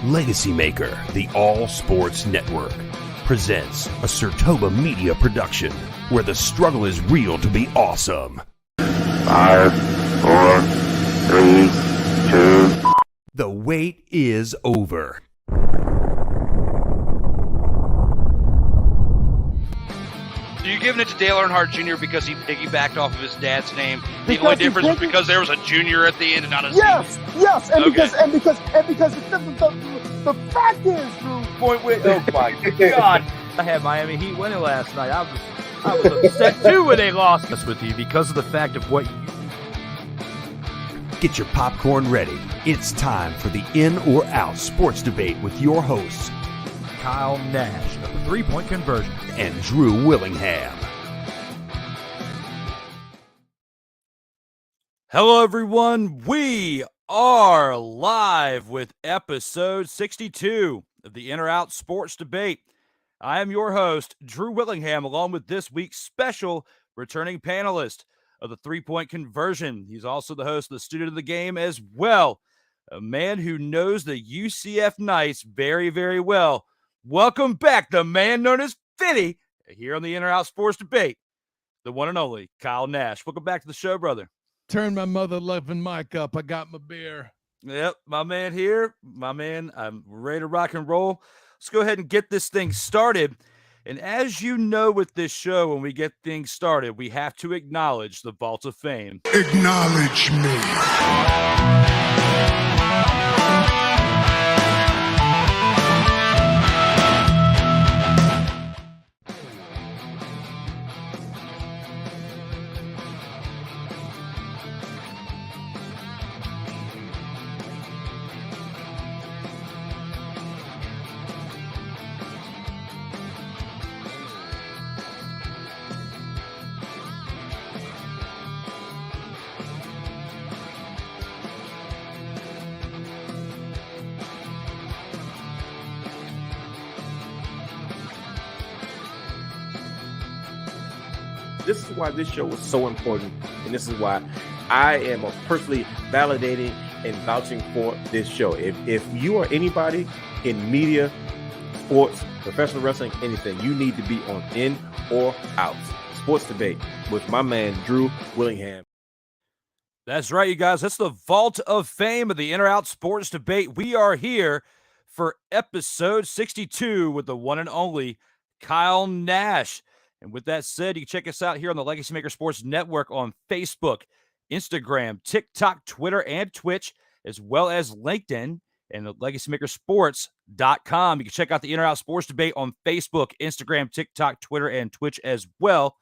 LegacyMaker, the all-sports network, presents a SIRTOBA media production where the struggle is real to be awesome. 5, 4, 3, 2. The wait is over. Are you giving it to Dale Earnhardt Jr. because he piggybacked off of his dad's name? The only difference was because there was a junior at the end and not a Z. Yes, and Okay. because the fact is, Drew. Point with, oh my God. I had Miami Heat winning last night. I was upset too when they lost this with you because of the fact of what you. Get your popcorn ready. It's time for the In or Out sports debate with your hosts, Kyle Nash of the three-point conversion and Drew Willingham. Hello, everyone. We are live with episode 62 of the In or Out Sports Debate. I am your host, Drew Willingham, along with this week's special returning panelist of the three-point conversion. He's also the host of the Student of the Game as well, a man who knows the UCF Knights very, very well. Welcome back, the man known as Fitty, here on the In or Out Sports Debate, the one and only Kyle Nash. Welcome back to the show, brother. Turn my mother-loving mic up. I got my beer. Yep, my man here. My man, I'm ready to rock and roll. Let's go ahead and get this thing started. And as you know with this show, when we get things started, we have to acknowledge the Vault of Fame. Acknowledge me. This is why this show is so important, and this is why I am personally validating and vouching for this show. If you are anybody in media, sports, professional wrestling, anything, you need to be on In or Out Sports Debate with my man, Drew Willingham. That's right, you guys. That's the Vault of Fame of the In or Out Sports Debate. We are here for episode 62 with the one and only Kyle Nash. And with that said, you can check us out here on the LegacyMaker Sports Network on Facebook, Instagram, TikTok, Twitter, and Twitch, as well as LinkedIn and the LegacyMakerSports.com. You can check out the In or Out Sports Debate on Facebook, Instagram, TikTok, Twitter, and Twitch as well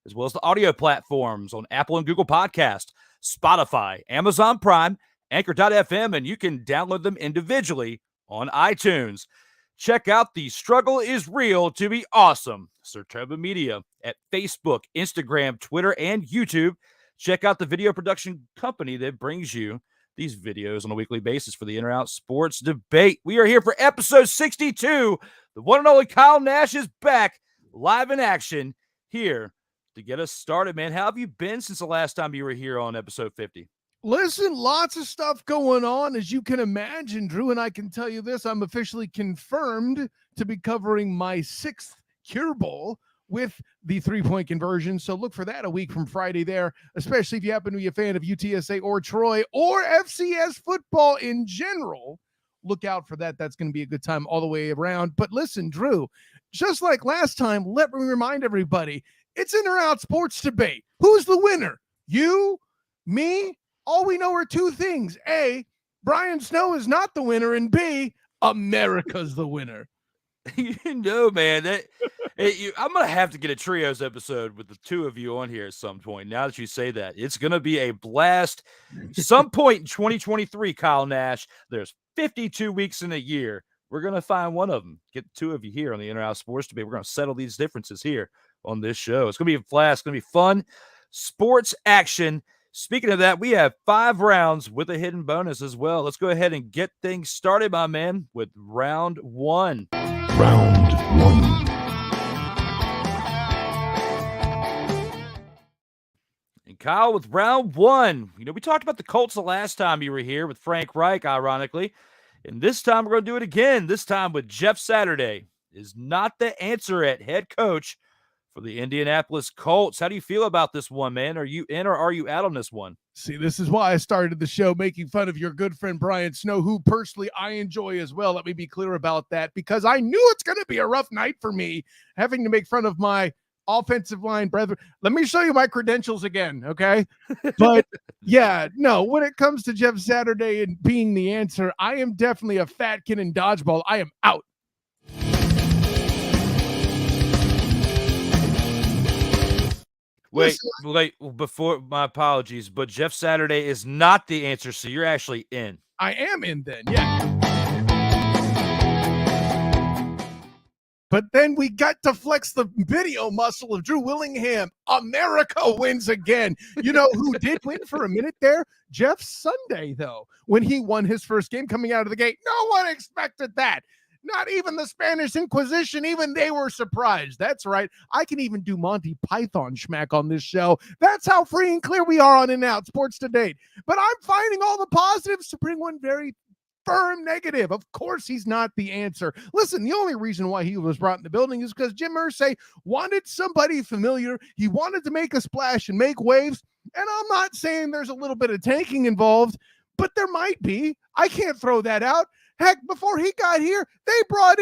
as the audio platforms on Apple and Google Podcast, Spotify, Amazon Prime, Anchor.fm, and you can download them individually on iTunes. Check out The Struggle is Real to Be Awesome, SIRTOBA Media at Facebook, Instagram, Twitter, and YouTube. Check out the video production company that brings you these videos on a weekly basis for the In or Out Sports Debate. We are here for episode 62. The one and only Kyle Nash is back, live in action, here to get us started, man. How have you been since the last time you were here on episode 50? Listen, lots of stuff going on, as you can imagine, Drew, and I can tell you this, I'm officially confirmed to be covering my 6th Cure Bowl with the three-point conversion, so look for that a week from Friday there, especially if you happen to be a fan of UTSA or Troy or FCS football in general. Look out for that. That's going to be a good time all the way around. But listen, Drew, just like last time, let me remind everybody, it's In or Out Sports Debate. Who's the winner? You? Me? All we know are two things. A, Brian Snow is not the winner, and B, America's the winner. You know, man, I'm going to have to get a trios episode with the two of you on here at some point. Now that you say that, it's going to be a blast. Some point in 2023, Kyle Nash, there's 52 weeks in a year. We're going to find one of them. Get the two of you here on the In or Out Sports Debate. We're going to settle these differences here on this show. It's going to be a blast. It's going to be fun. Sports action. Speaking of that, we have 5 rounds with a hidden bonus as well. Let's go ahead and get things started, my man, with round 1. Round 1. And Kyle, with round 1, we talked about the Colts the last time you were here with Frank Reich, ironically. And this time we're going to do it again, this time with Jeff Saturday is not the answer at head coach for the Indianapolis Colts. How do you feel about this one, man? Are you in or are you out on this one? See, this is why I started the show making fun of your good friend Brian Snow, who personally I enjoy as well. Let me be clear about that, because I knew it's going to be a rough night for me having to make fun of my offensive line brethren. Let me show you my credentials again, okay? But yeah, no, when it comes to Jeff Saturday and being the answer, I am definitely a fat kid in dodgeball. I am out. Wait, before my apologies, but Jeff Saturday is not the answer, so you're actually in. I am in then, yeah. But then we got to flex the video muscle of Drew Willingham. America wins again. You know who did win for a minute there? Jeff Sunday, though, when he won his first game coming out of the gate. No one expected that. Not even the Spanish Inquisition, even they were surprised. That's right. I can even do Monty Python schmack on this show. That's how free and clear we are on In Out Sports to Date. But I'm finding all the positives to bring one very firm negative. Of course, he's not the answer. Listen, the only reason why he was brought in the building is because Jim Irsay wanted somebody familiar. He wanted to make a splash and make waves. And I'm not saying there's a little bit of tanking involved, but there might be. I can't throw that out. Heck, before he got here, they brought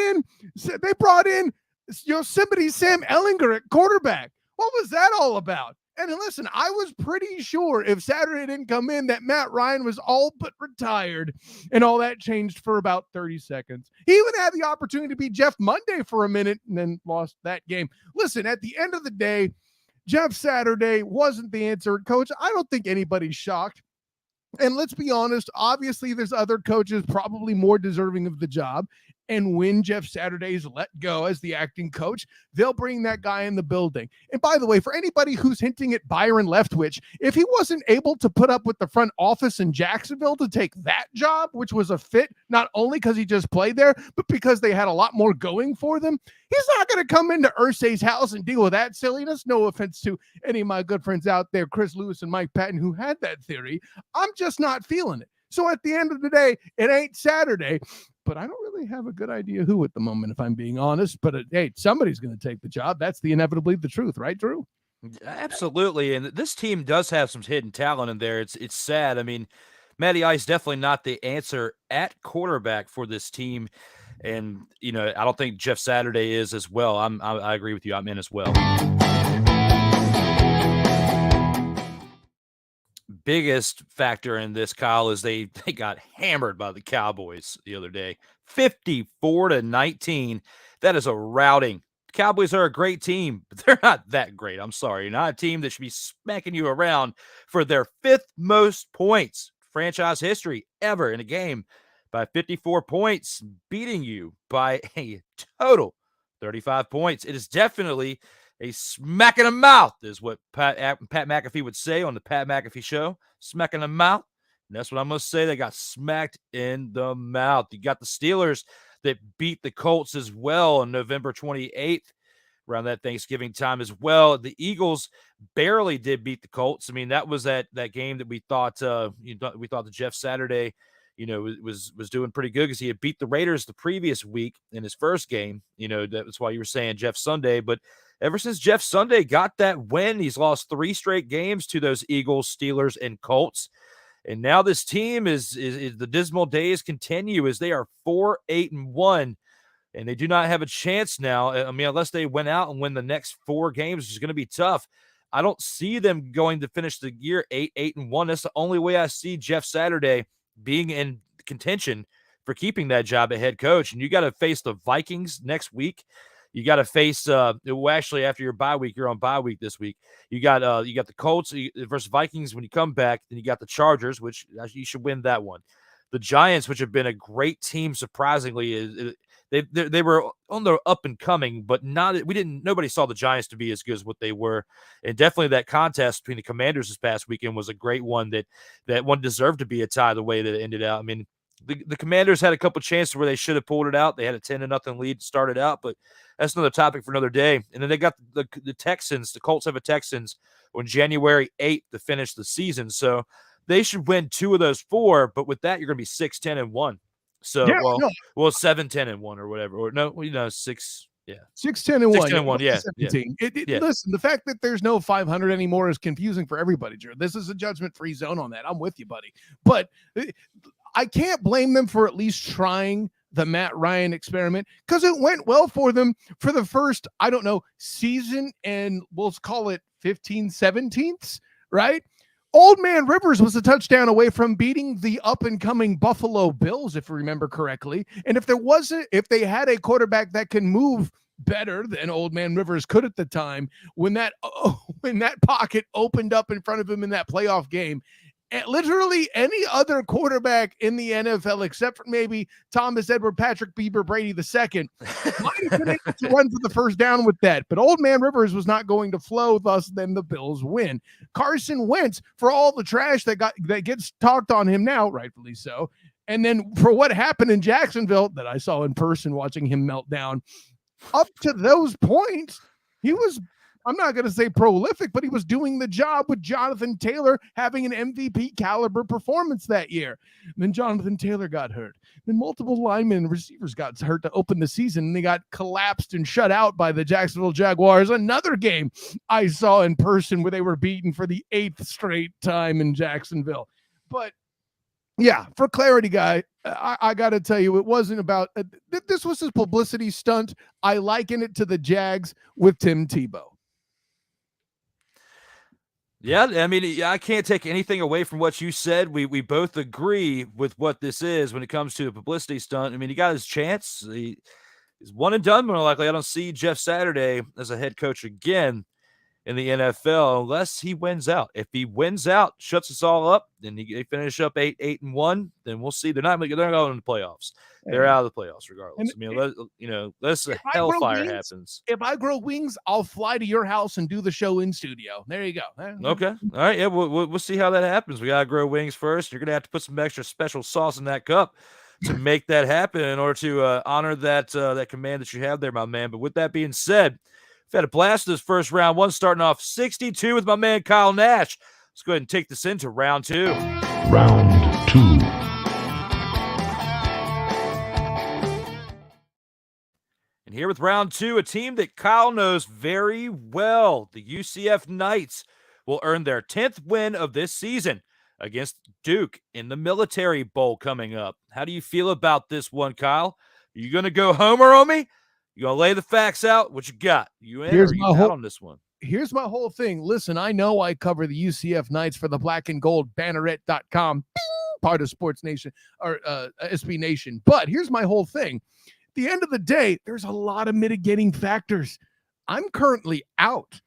in Yosemite Sam Ellinger at quarterback. What was that all about? And listen, I was pretty sure if Saturday didn't come in that Matt Ryan was all but retired, and all that changed for about 30 seconds. He even had the opportunity to be Jeff Monday for a minute and then lost that game. Listen, at the end of the day, Jeff Saturday wasn't the answer. Coach, I don't think anybody's shocked. And let's be honest, obviously there's other coaches probably more deserving of the job. And when Jeff Saturday is let go as the acting coach, they'll bring that guy in the building. And by the way, for anybody who's hinting at Byron Leftwich, if he wasn't able to put up with the front office in Jacksonville to take that job, which was a fit, not only because he just played there, but because they had a lot more going for them, he's not going to come into Irsay's house and deal with that silliness. No offense to any of my good friends out there, Chris Lewis and Mike Patton, who had that theory. I'm just not feeling it. So at the end of the day, it ain't Saturday, but I don't really have a good idea who at the moment, if I'm being honest. But hey, somebody's going to take the job. That's inevitably the truth, right, Drew? Absolutely. And this team does have some hidden talent in there. It's sad. I mean, Matty Ice definitely not the answer at quarterback for this team. And, you know, I don't think Jeff Saturday is as well. I agree with you. I'm in as well. Biggest factor in this, Kyle, is they got hammered by the Cowboys the other day, 54-19. That is a routing. Cowboys are a great team, but they're not that great. I'm sorry. Not a team that should be smacking you around for their 5th most points franchise history ever in a game by 54 points, beating you by a total 35 points. It is definitely a smack in the mouth, is what Pat McAfee would say on the Pat McAfee show. Smack in the mouth. And that's what I must say. They got smacked in the mouth. You got the Steelers that beat the Colts as well on November 28th, around that Thanksgiving time as well. The Eagles barely did beat the Colts. I mean, that was that game that we thought that Jeff Saturday, was doing pretty good because he had beat the Raiders the previous week in his first game. That's why you were saying Jeff Sunday. But ever since Jeff Sunday got that win, he's lost 3 straight games to those Eagles, Steelers, and Colts. And now this team is the dismal days continue as they are 4-8-1, and they do not have a chance now. I mean, unless they went out and win the next 4 games, which is going to be tough. I don't see them going to finish the year 8-8-1. That's the only way I see Jeff Saturday being in contention for keeping that job at head coach. And you got to face the Vikings next week. You got to face actually after your bye week, you're on bye week this week. You got the Colts versus Vikings when you come back. Then you got the Chargers, which you should win that one. The Giants, which have been a great team, surprisingly, they were on the up and coming, but nobody saw the Giants to be as good as what they were. And definitely that contest between the Commanders this past weekend was a great one that one deserved to be a tie the way that it ended out. I mean, the Commanders had a couple chances where they should have pulled it out. They had a 10-0 lead to start it out, but that's another topic for another day. And then they got the Texans. The Colts have a Texans on January 8th to finish the season. So they should win 2 of those 4, but with that, you're going to be 6-10-1. So, Yeah, well, no. 7-10-1 or whatever. Or no, 6. Yeah. 6-10-1. 6-10-1. Yeah. 17. Yeah. Listen, the fact that there's no 500 anymore is confusing for everybody, Drew. This is a judgment-free zone on that. I'm with you, buddy. But I can't blame them for at least trying the Matt Ryan experiment because it went well for them for the first, I don't know, season, and we'll call it 17/17, right? Old Man Rivers was a touchdown away from beating the up-and-coming Buffalo Bills, if you remember correctly. And if they had a quarterback that can move better than Old Man Rivers could at the time, when that pocket opened up in front of him in that playoff game, literally any other quarterback in the NFL, except for maybe Thomas Edward Patrick Bieber Brady II, might have been able to run for the first down with that. But Old Man Rivers was not going to flow, thus then the Bills win. Carson Wentz, for all the trash that gets talked on him now, rightfully so, and then for what happened in Jacksonville that I saw in person watching him melt down, up to those points, he was, I'm not going to say prolific, but he was doing the job with Jonathan Taylor having an MVP caliber performance that year. And then Jonathan Taylor got hurt. Then multiple linemen and receivers got hurt to open the season, and they got collapsed and shut out by the Jacksonville Jaguars. Another game I saw in person where they were beaten for the 8th straight time in Jacksonville. But yeah, for clarity, guy, I got to tell you, it wasn't about this was his publicity stunt. I liken it to the Jags with Tim Tebow. Yeah, I mean, I can't take anything away from what you said. We both agree with what this is when it comes to a publicity stunt. I mean, he got his chance. He's one and done, more likely. I don't see Jeff Saturday as a head coach again in the NFL unless he wins out. If he wins out, shuts us all up, then they finish up 8-1, then we'll see. They're going to go in the playoffs. They're out of the playoffs regardless. Unless the hellfire happens. If I grow wings, I'll fly to your house and do the show in studio. There you go. Okay. All right. Yeah, we'll see how that happens. We got to grow wings first. You're going to have to put some extra special sauce in that cup to make that happen in order to honor that command that you have there, my man. But with that being said, we've had a blast this first round one, starting off 62 with my man Kyle Nash. Let's go ahead and take this into round 2. Round 2. And here with round 2, a team that Kyle knows very well. The UCF Knights will earn their 10th win of this season against Duke in the Military Bowl coming up. How do you feel about this one, Kyle? Are you going to go homer on me? You going to lay the facts out? What you got? You in or are you out on this one? Here's my whole thing. Listen, I know I cover the UCF Knights for the Black and Gold Banneret.com, part of Sports Nation or SB Nation. But here's my whole thing. At the end of the day, there's a lot of mitigating factors. I'm currently out.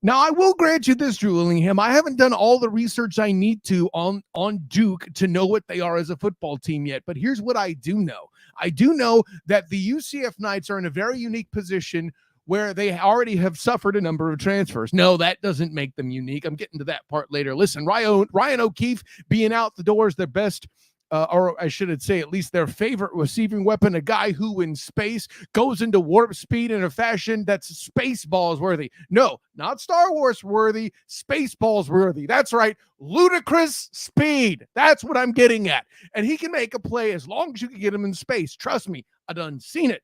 Now, I will grant you this, Drew Willingham. I haven't done all the research I need to on Duke to know what they are as a football team yet. But here's what I do know. I do know that the UCF Knights are in a very unique position where they already have suffered a number of transfers. No, that doesn't make them unique. I'm getting to that part later. Listen, Ryan O'Keefe being out the door is their best, or I should say at least their favorite receiving weapon, a guy who in space goes into warp speed in a fashion that's Spaceballs worthy. No, not Star Wars worthy, Spaceballs worthy. That's right, ludicrous speed. That's what I'm getting at. And he can make a play as long as you can get him in space. Trust me, I done seen it.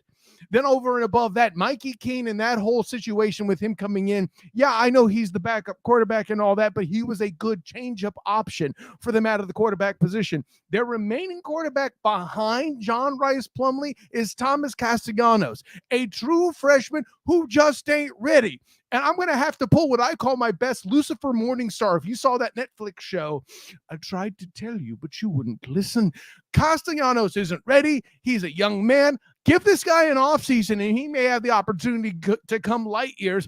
Then over and above that, Mikey Keene and that whole situation with him coming in. Yeah, I know he's the backup quarterback and all that, but he was a good change-up option for them out of the quarterback position. Their remaining quarterback behind John Rice Plumlee is Thomas Castellanos, a true freshman who just ain't ready. And I'm going to have to pull what I call my best Lucifer Morningstar. If you saw that Netflix show, I tried to tell you, but you wouldn't listen. Castellanos isn't ready. He's a young man. Give this guy an offseason, and he may have the opportunity to come light years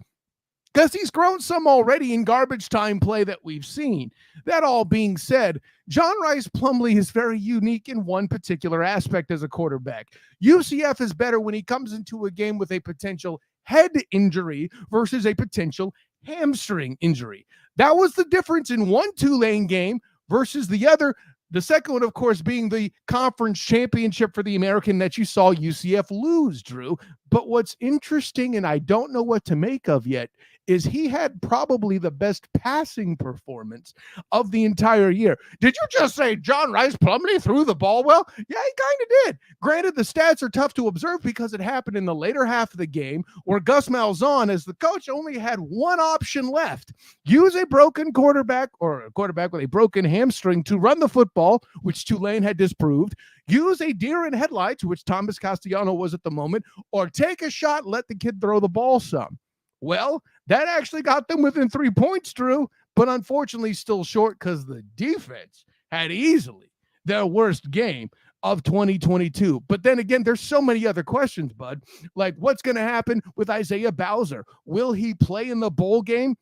because he's grown some already in garbage time play that we've seen. That all being said, John Rice Plumlee is very unique in one particular aspect as a quarterback. UCF is better when he comes into a game with a potential head injury versus a potential hamstring injury. That was the difference in one Tulane game versus the other. The second one, of course, being the conference championship for the American that you saw UCF lose, Drew. But what's interesting, and I don't know what to make of yet, is he had probably the best passing performance of the entire year. Did you just say John Rice Plumlee threw the ball well? Yeah, he kind of did. Granted, the stats are tough to observe because it happened in the later half of the game where Gus Malzahn, as the coach, only had one option left. Use a broken quarterback or a quarterback with a broken hamstring to run the football, which Tulane had disproved. Use a deer in headlights, which Thomas Castellano was at the moment, or take a shot, let the kid throw the ball some. Well, that actually got them within 3 points, Drew, but unfortunately still short because the defense had easily their worst game of 2022. But then again, there's so many other questions, bud. Like, what's going to happen with Isaiah Bowser? Will he play in the bowl game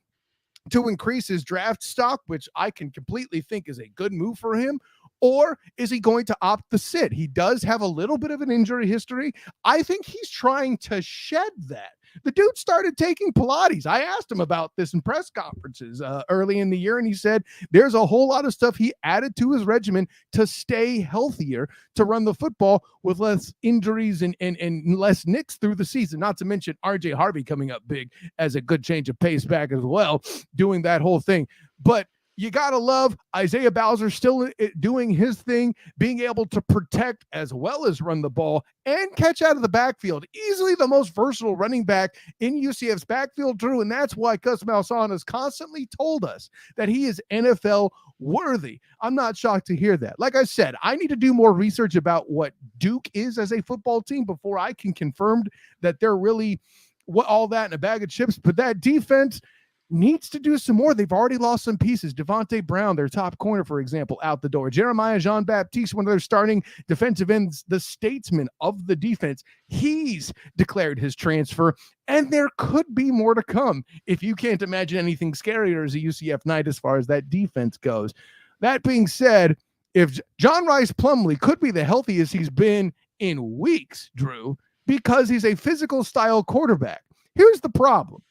to increase his draft stock, which I can completely think is a good move for him? Or is he going to opt to sit? He does have a little bit of an injury history. I think he's trying to shed that. The dude started taking Pilates. I asked him about this in press conferences early in the year, and he said there's a whole lot of stuff he added to his regimen to stay healthier, to run the football with less injuries and less nicks through the season. Not to mention RJ Harvey coming up big as a good change of pace back as well, doing that whole thing. But you got to love Isaiah Bowser still doing his thing, being able to protect as well as run the ball and catch out of the backfield. Easily the most versatile running back in UCF's backfield, Drew, and that's why Gus Malzahn has constantly told us that he is NFL worthy. I'm not shocked to hear that. Like I said, I need to do more research about what Duke is as a football team before I can confirm that they're really all that in a bag of chips. But that defense needs to do some more. They've already lost some pieces. Devontae Brown, their top corner, for example, out the door. Jeremiah Jean-Baptiste, one of their starting defensive ends, the statesman of the defense, he's declared his transfer, and there could be more to come if you can't imagine anything scarier as a UCF Knight as far as that defense goes. That being said, if John Rice Plumlee could be the healthiest he's been in weeks, Drew, because he's a physical style quarterback. Here's the problem.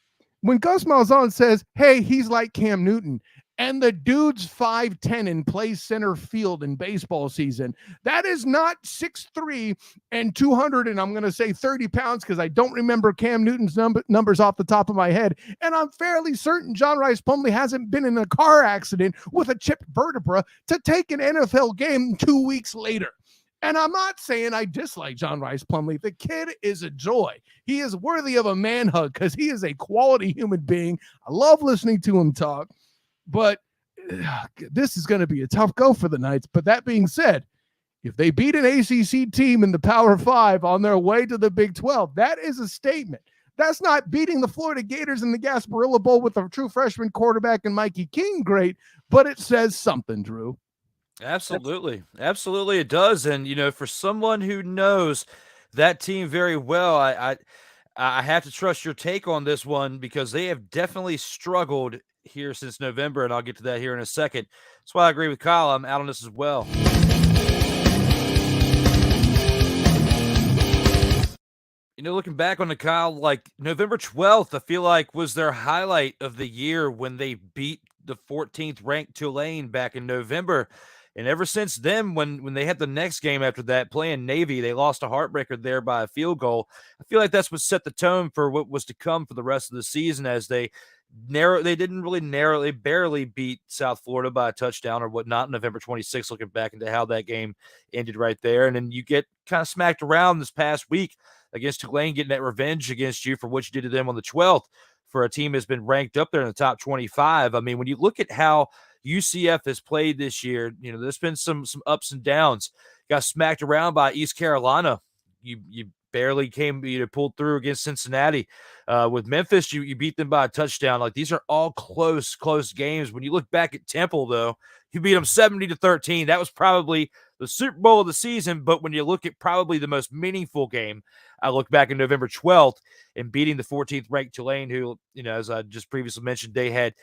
When Gus Malzahn says, hey, he's like Cam Newton, and the dude's 5'10" and plays center field in baseball season, that is not 6'3" and 200, and I'm going to say 30 pounds because I don't remember Cam Newton's numbers off the top of my head. And I'm fairly certain John Rice Plumlee hasn't been in a car accident with a chipped vertebra to take an NFL game 2 weeks later. And I'm not saying I dislike John Rice Plumlee. The kid is a joy. He is worthy of a man hug because he is a quality human being. I love listening to him talk, but this is going to be a tough go for the Knights. But that being said, if they beat an ACC team in the Power 5 on their way to the Big 12, that is a statement. That's not beating the Florida Gators in the Gasparilla Bowl with a true freshman quarterback and Mikey King great, but it says something, Drew. Absolutely. Absolutely it does. And, you know, for someone who knows that team very well, I have to trust your take on this one because they have definitely struggled here since November, and I'll get to that here in a second. That's why I agree with Kyle. I'm out on this as well. You know, looking back on the Kyle, like November 12th, I feel like was their highlight of the year when they beat the 14th ranked Tulane back in November. And ever since then, when they had the next game after that, playing Navy, they lost a heartbreaker there by a field goal. I feel like that's what set the tone for what was to come for the rest of the season as they barely beat South Florida by a touchdown or whatnot, November 26th, looking back into how that game ended right there. And then you get kind of smacked around this past week against Tulane, getting that revenge against you for what you did to them on the 12th for a team that's been ranked up there in the top 25. I mean, when you look at how UCF has played this year, you know, there's been some ups and downs. Got smacked around by East Carolina. You barely pulled through against Cincinnati. With Memphis, you beat them by a touchdown. Like, these are all close games. When you look back at Temple, though, you beat them 70-13. That was probably the Super Bowl of the season, but when you look at probably the most meaningful game, I look back in November 12th and beating the 14th ranked Tulane, who, you know, as I just previously mentioned, they had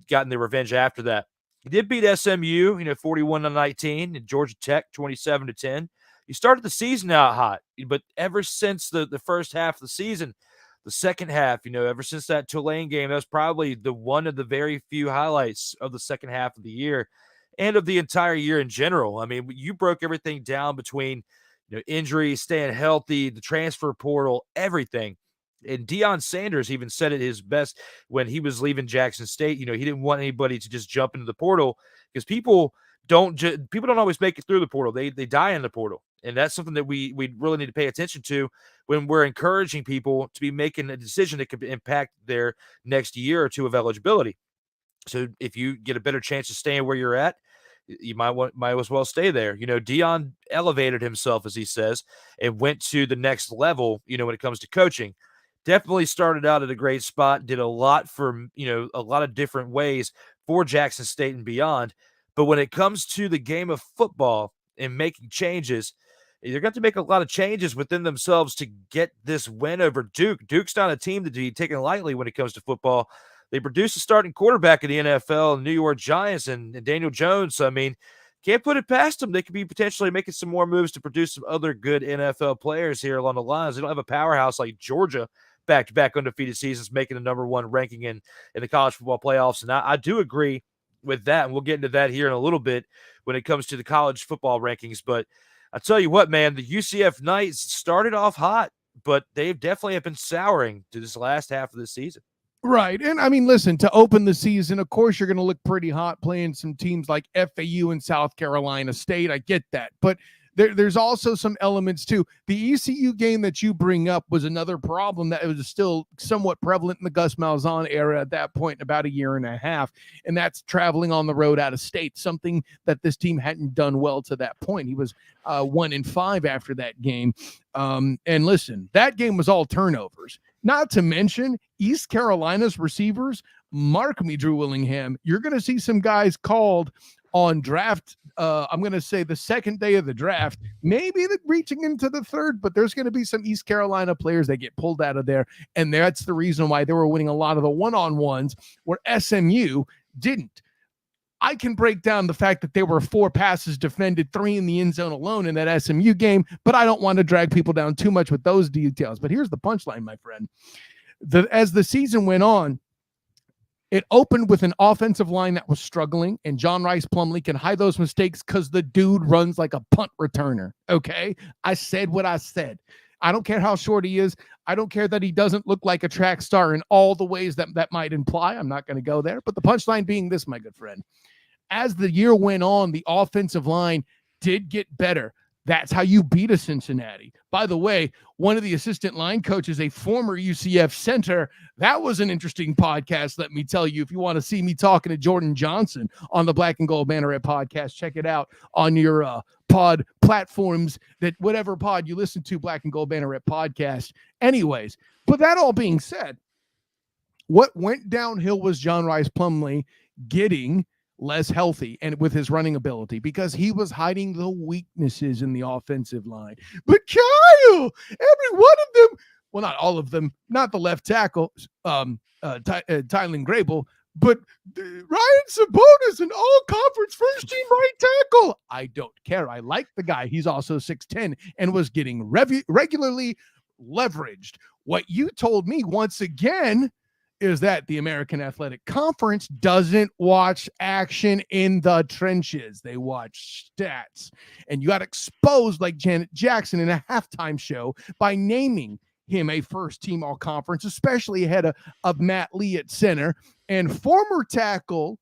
gotten their revenge after that. He did beat SMU, 41-19, and Georgia Tech 27-10. You started the season out hot, but ever since the first half of the season, the second half, ever since that Tulane game, that was probably the one of the very few highlights of the second half of the year and of the entire year in general. I mean, you broke everything down between injuries, staying healthy, the transfer portal, everything. And Deion Sanders even said it his best when he was leaving Jackson State. He didn't want anybody to just jump into the portal because people don't always make it through the portal. They die in the portal. And that's something that we really need to pay attention to when we're encouraging people to be making a decision that could impact their next year or two of eligibility. So if you get a better chance of staying where you're at, you might as well stay there. Deion elevated himself, as he says, and went to the next level, when it comes to coaching. Definitely started out at a great spot, did a lot for, a lot of different ways for Jackson State and beyond. But when it comes to the game of football and making changes, they're going to make a lot of changes within themselves to get this win over Duke. Duke's not a team to be taken lightly when it comes to football. They produced a starting quarterback in the NFL, New York Giants, and Daniel Jones. I mean, can't put it past them. They could be potentially making some more moves to produce some other good NFL players here along the lines. They don't have a powerhouse like Georgia, back-to-back undefeated seasons, making the number one ranking in the college football playoffs. And I do agree with that, and we'll get into that here in a little bit when it comes to the college football rankings. But I tell you what, man, the UCF Knights started off hot, but they definitely have been souring to this last half of the season. Right. And I mean, listen, to open the season, of course, you're going to look pretty hot playing some teams like FAU and South Carolina State. I get that. But there's also some elements too. The ECU game that you bring up was another problem that was still somewhat prevalent in the Gus Malzahn era at that point, in about a year and a half. And that's traveling on the road out of state, something that this team hadn't done well to that point. He was 1-5 after that game. And listen, that game was all turnovers. Not to mention East Carolina's receivers. Mark me, Drew Willingham. You're going to see some guys called on draft. I'm going to say the second day of the draft, maybe reaching into the third, but there's going to be some East Carolina players that get pulled out of there. And that's the reason why they were winning a lot of the one-on-ones where SMU didn't. I can break down the fact that there were 4 passes defended, 3 in the end zone alone in that SMU game, but I don't want to drag people down too much with those details. But here's the punchline, my friend. As the season went on, it opened with an offensive line that was struggling, and John Rice Plumlee can hide those mistakes because the dude runs like a punt returner, okay? I said what I said. I don't care how short he is. I don't care that he doesn't look like a track star in all the ways that might imply. I'm not going to go there. But the punchline being this, my good friend. As the year went on, the offensive line did get better. That's how you beat a Cincinnati. By the way, one of the assistant line coaches, a former UCF center. That was an interesting podcast, let me tell you. If you want to see me talking to Jordan Johnson on the Black and Gold Banneret podcast, check it out on your pod platforms, that whatever pod you listen to, Black and Gold Banneret podcast. Anyways, but that all being said, what went downhill was John Rice Plumlee getting less healthy and with his running ability, because he was hiding the weaknesses in the offensive line. But Kyle, every one of them, well, not all of them, not the left tackle, Tylen Grable, but Ryan Sabonis, an all-conference first-team right tackle. I don't care. I like the guy. He's also 6'10" and was getting regularly leveraged. What you told me once again is that the American Athletic Conference doesn't watch action in the trenches. They watch stats. And you got exposed like Janet Jackson in a halftime show by naming him a first-team all-conference, especially ahead of Matt Lee at center. And former tackle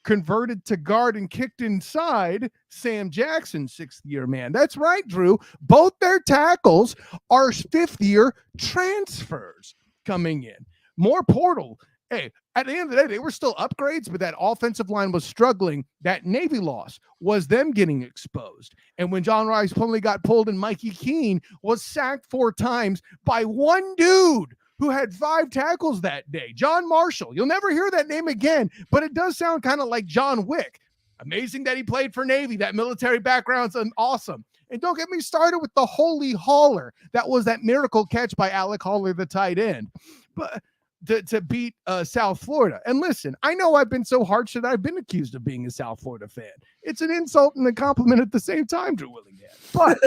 converted to guard and kicked inside, Sam Jackson, 6th-year man. That's right, Drew. Both their tackles are 5th-year transfers coming in. More portal. Hey, at the end of the day, they were still upgrades, but that offensive line was struggling. That Navy loss was them getting exposed. And when John Rice Plumlee got pulled and Mikey Keene was sacked 4 times by one dude who had 5 tackles that day, John Marshall. You'll never hear that name again, but it does sound kind of like John Wick. Amazing that he played for Navy. That military background's awesome. And don't get me started with the Holy Hauler. That was that miracle catch by Alec Hauler, the tight end. But to beat South Florida. And listen, I know I've been so harsh that I've been accused of being a South Florida fan. It's an insult and a compliment at the same time, Drew Willingham. But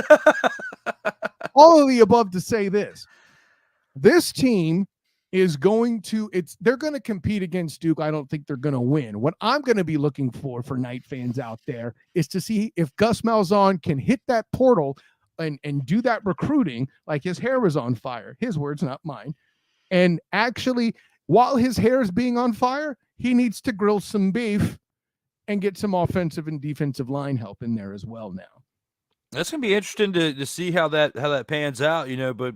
all of the above to say this. This team is they're going to compete against Duke. I don't think they're going to win. What I'm going to be looking for Knight fans out there is to see if Gus Malzahn can hit that portal and do that recruiting like his hair was on fire. His words, not mine. And actually, while his hair is being on fire, he needs to grill some beef and get some offensive and defensive line help in there as well now. That's going to be interesting to see how that pans out, but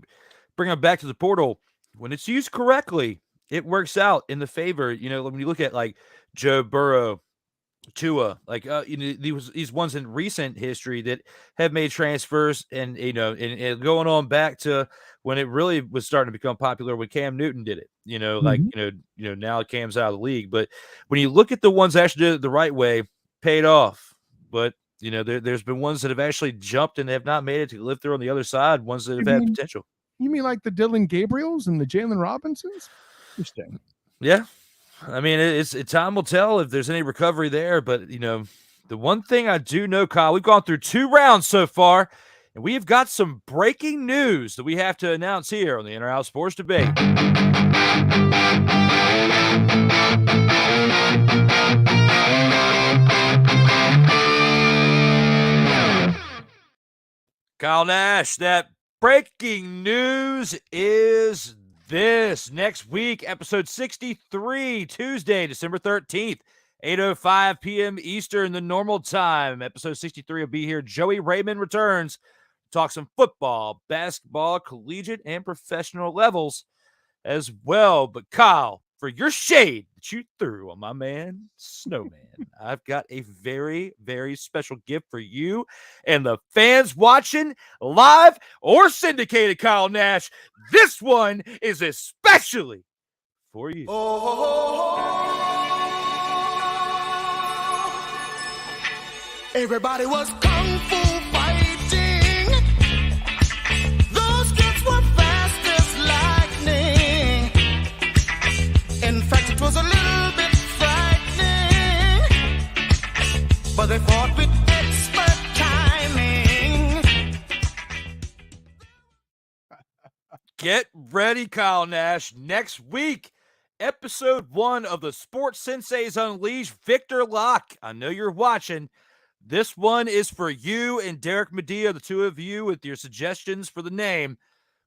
bring them back to the portal. When it's used correctly, it works out in the favor. When you look at like Joe Burrow, Tua, like these ones in recent history that have made transfers, and and going on back to when it really was starting to become popular when Cam Newton did it. Now Cam's out of the league, but when you look at the ones that actually did it the right way, paid off. But there's been ones that have actually jumped and have not made it to live through on the other side. Ones that have had potential. You mean like the Dylan Gabriels and the Jalen Robinsons? Interesting. Yeah. I mean, it's time will tell if there's any recovery there. But, the one thing I do know, Kyle, we've gone through 2 rounds so far, and we have got some breaking news that we have to announce here on the In or Out Sports Debate. Kyle Nash, that breaking news is this. Next week, episode 63, Tuesday, December 13th, 8:05 p.m. Eastern, the normal time. Episode 63 will be here. Joey Raymond returns to talk some football, basketball, collegiate, and professional levels as well. But Kyle, for your shade that you threw on my man Snowman, I've got a very, very special gift for you and the fans watching live or syndicated. Kyle Nash, this one is especially for you. Everybody was kung fu fighting. Those kids were fast as lightning. In fact, it was a little bit frightening, but they fought with expert timing. Get ready, Kyle Nash. Next week, episode 1 of the Sports Senseis Unleashed. Victor Locke, I know you're watching. This one is for you and Derek Medea, the two of you, with your suggestions for the name.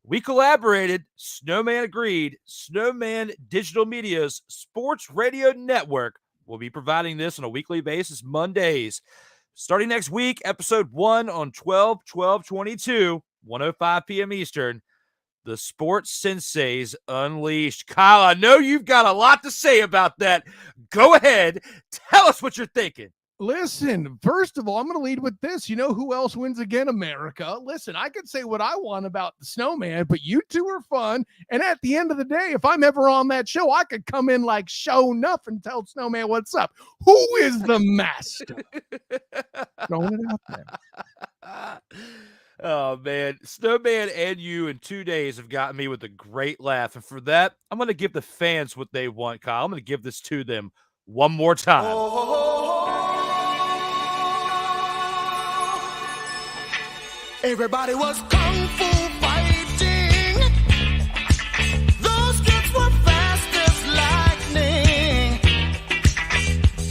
We collaborated. Snowman agreed. Snowman Digital Media's Sports Radio Network will be providing this on a weekly basis, Mondays. Starting next week, episode 1 on 12/12/22, 1:05 p.m. Eastern. The Sports Senseis Unleashed. Kyle, I know you've got a lot to say about that. Go ahead. Tell us what you're thinking. Listen, first of all, I'm going to lead with this. You know who else wins again? America. Listen, I could say what I want about the Snowman, but you two are fun. And at the end of the day, if I'm ever on that show, I could come in like show enough and tell Snowman what's up. Who is the master? Throwing it out there. Oh, man. Snowman and you in 2 days have gotten me with a great laugh. And for that, I'm going to give the fans what they want, Kyle. I'm going to give this to them one more time. Everybody was kung fu fighting. Those kids were fast as lightning.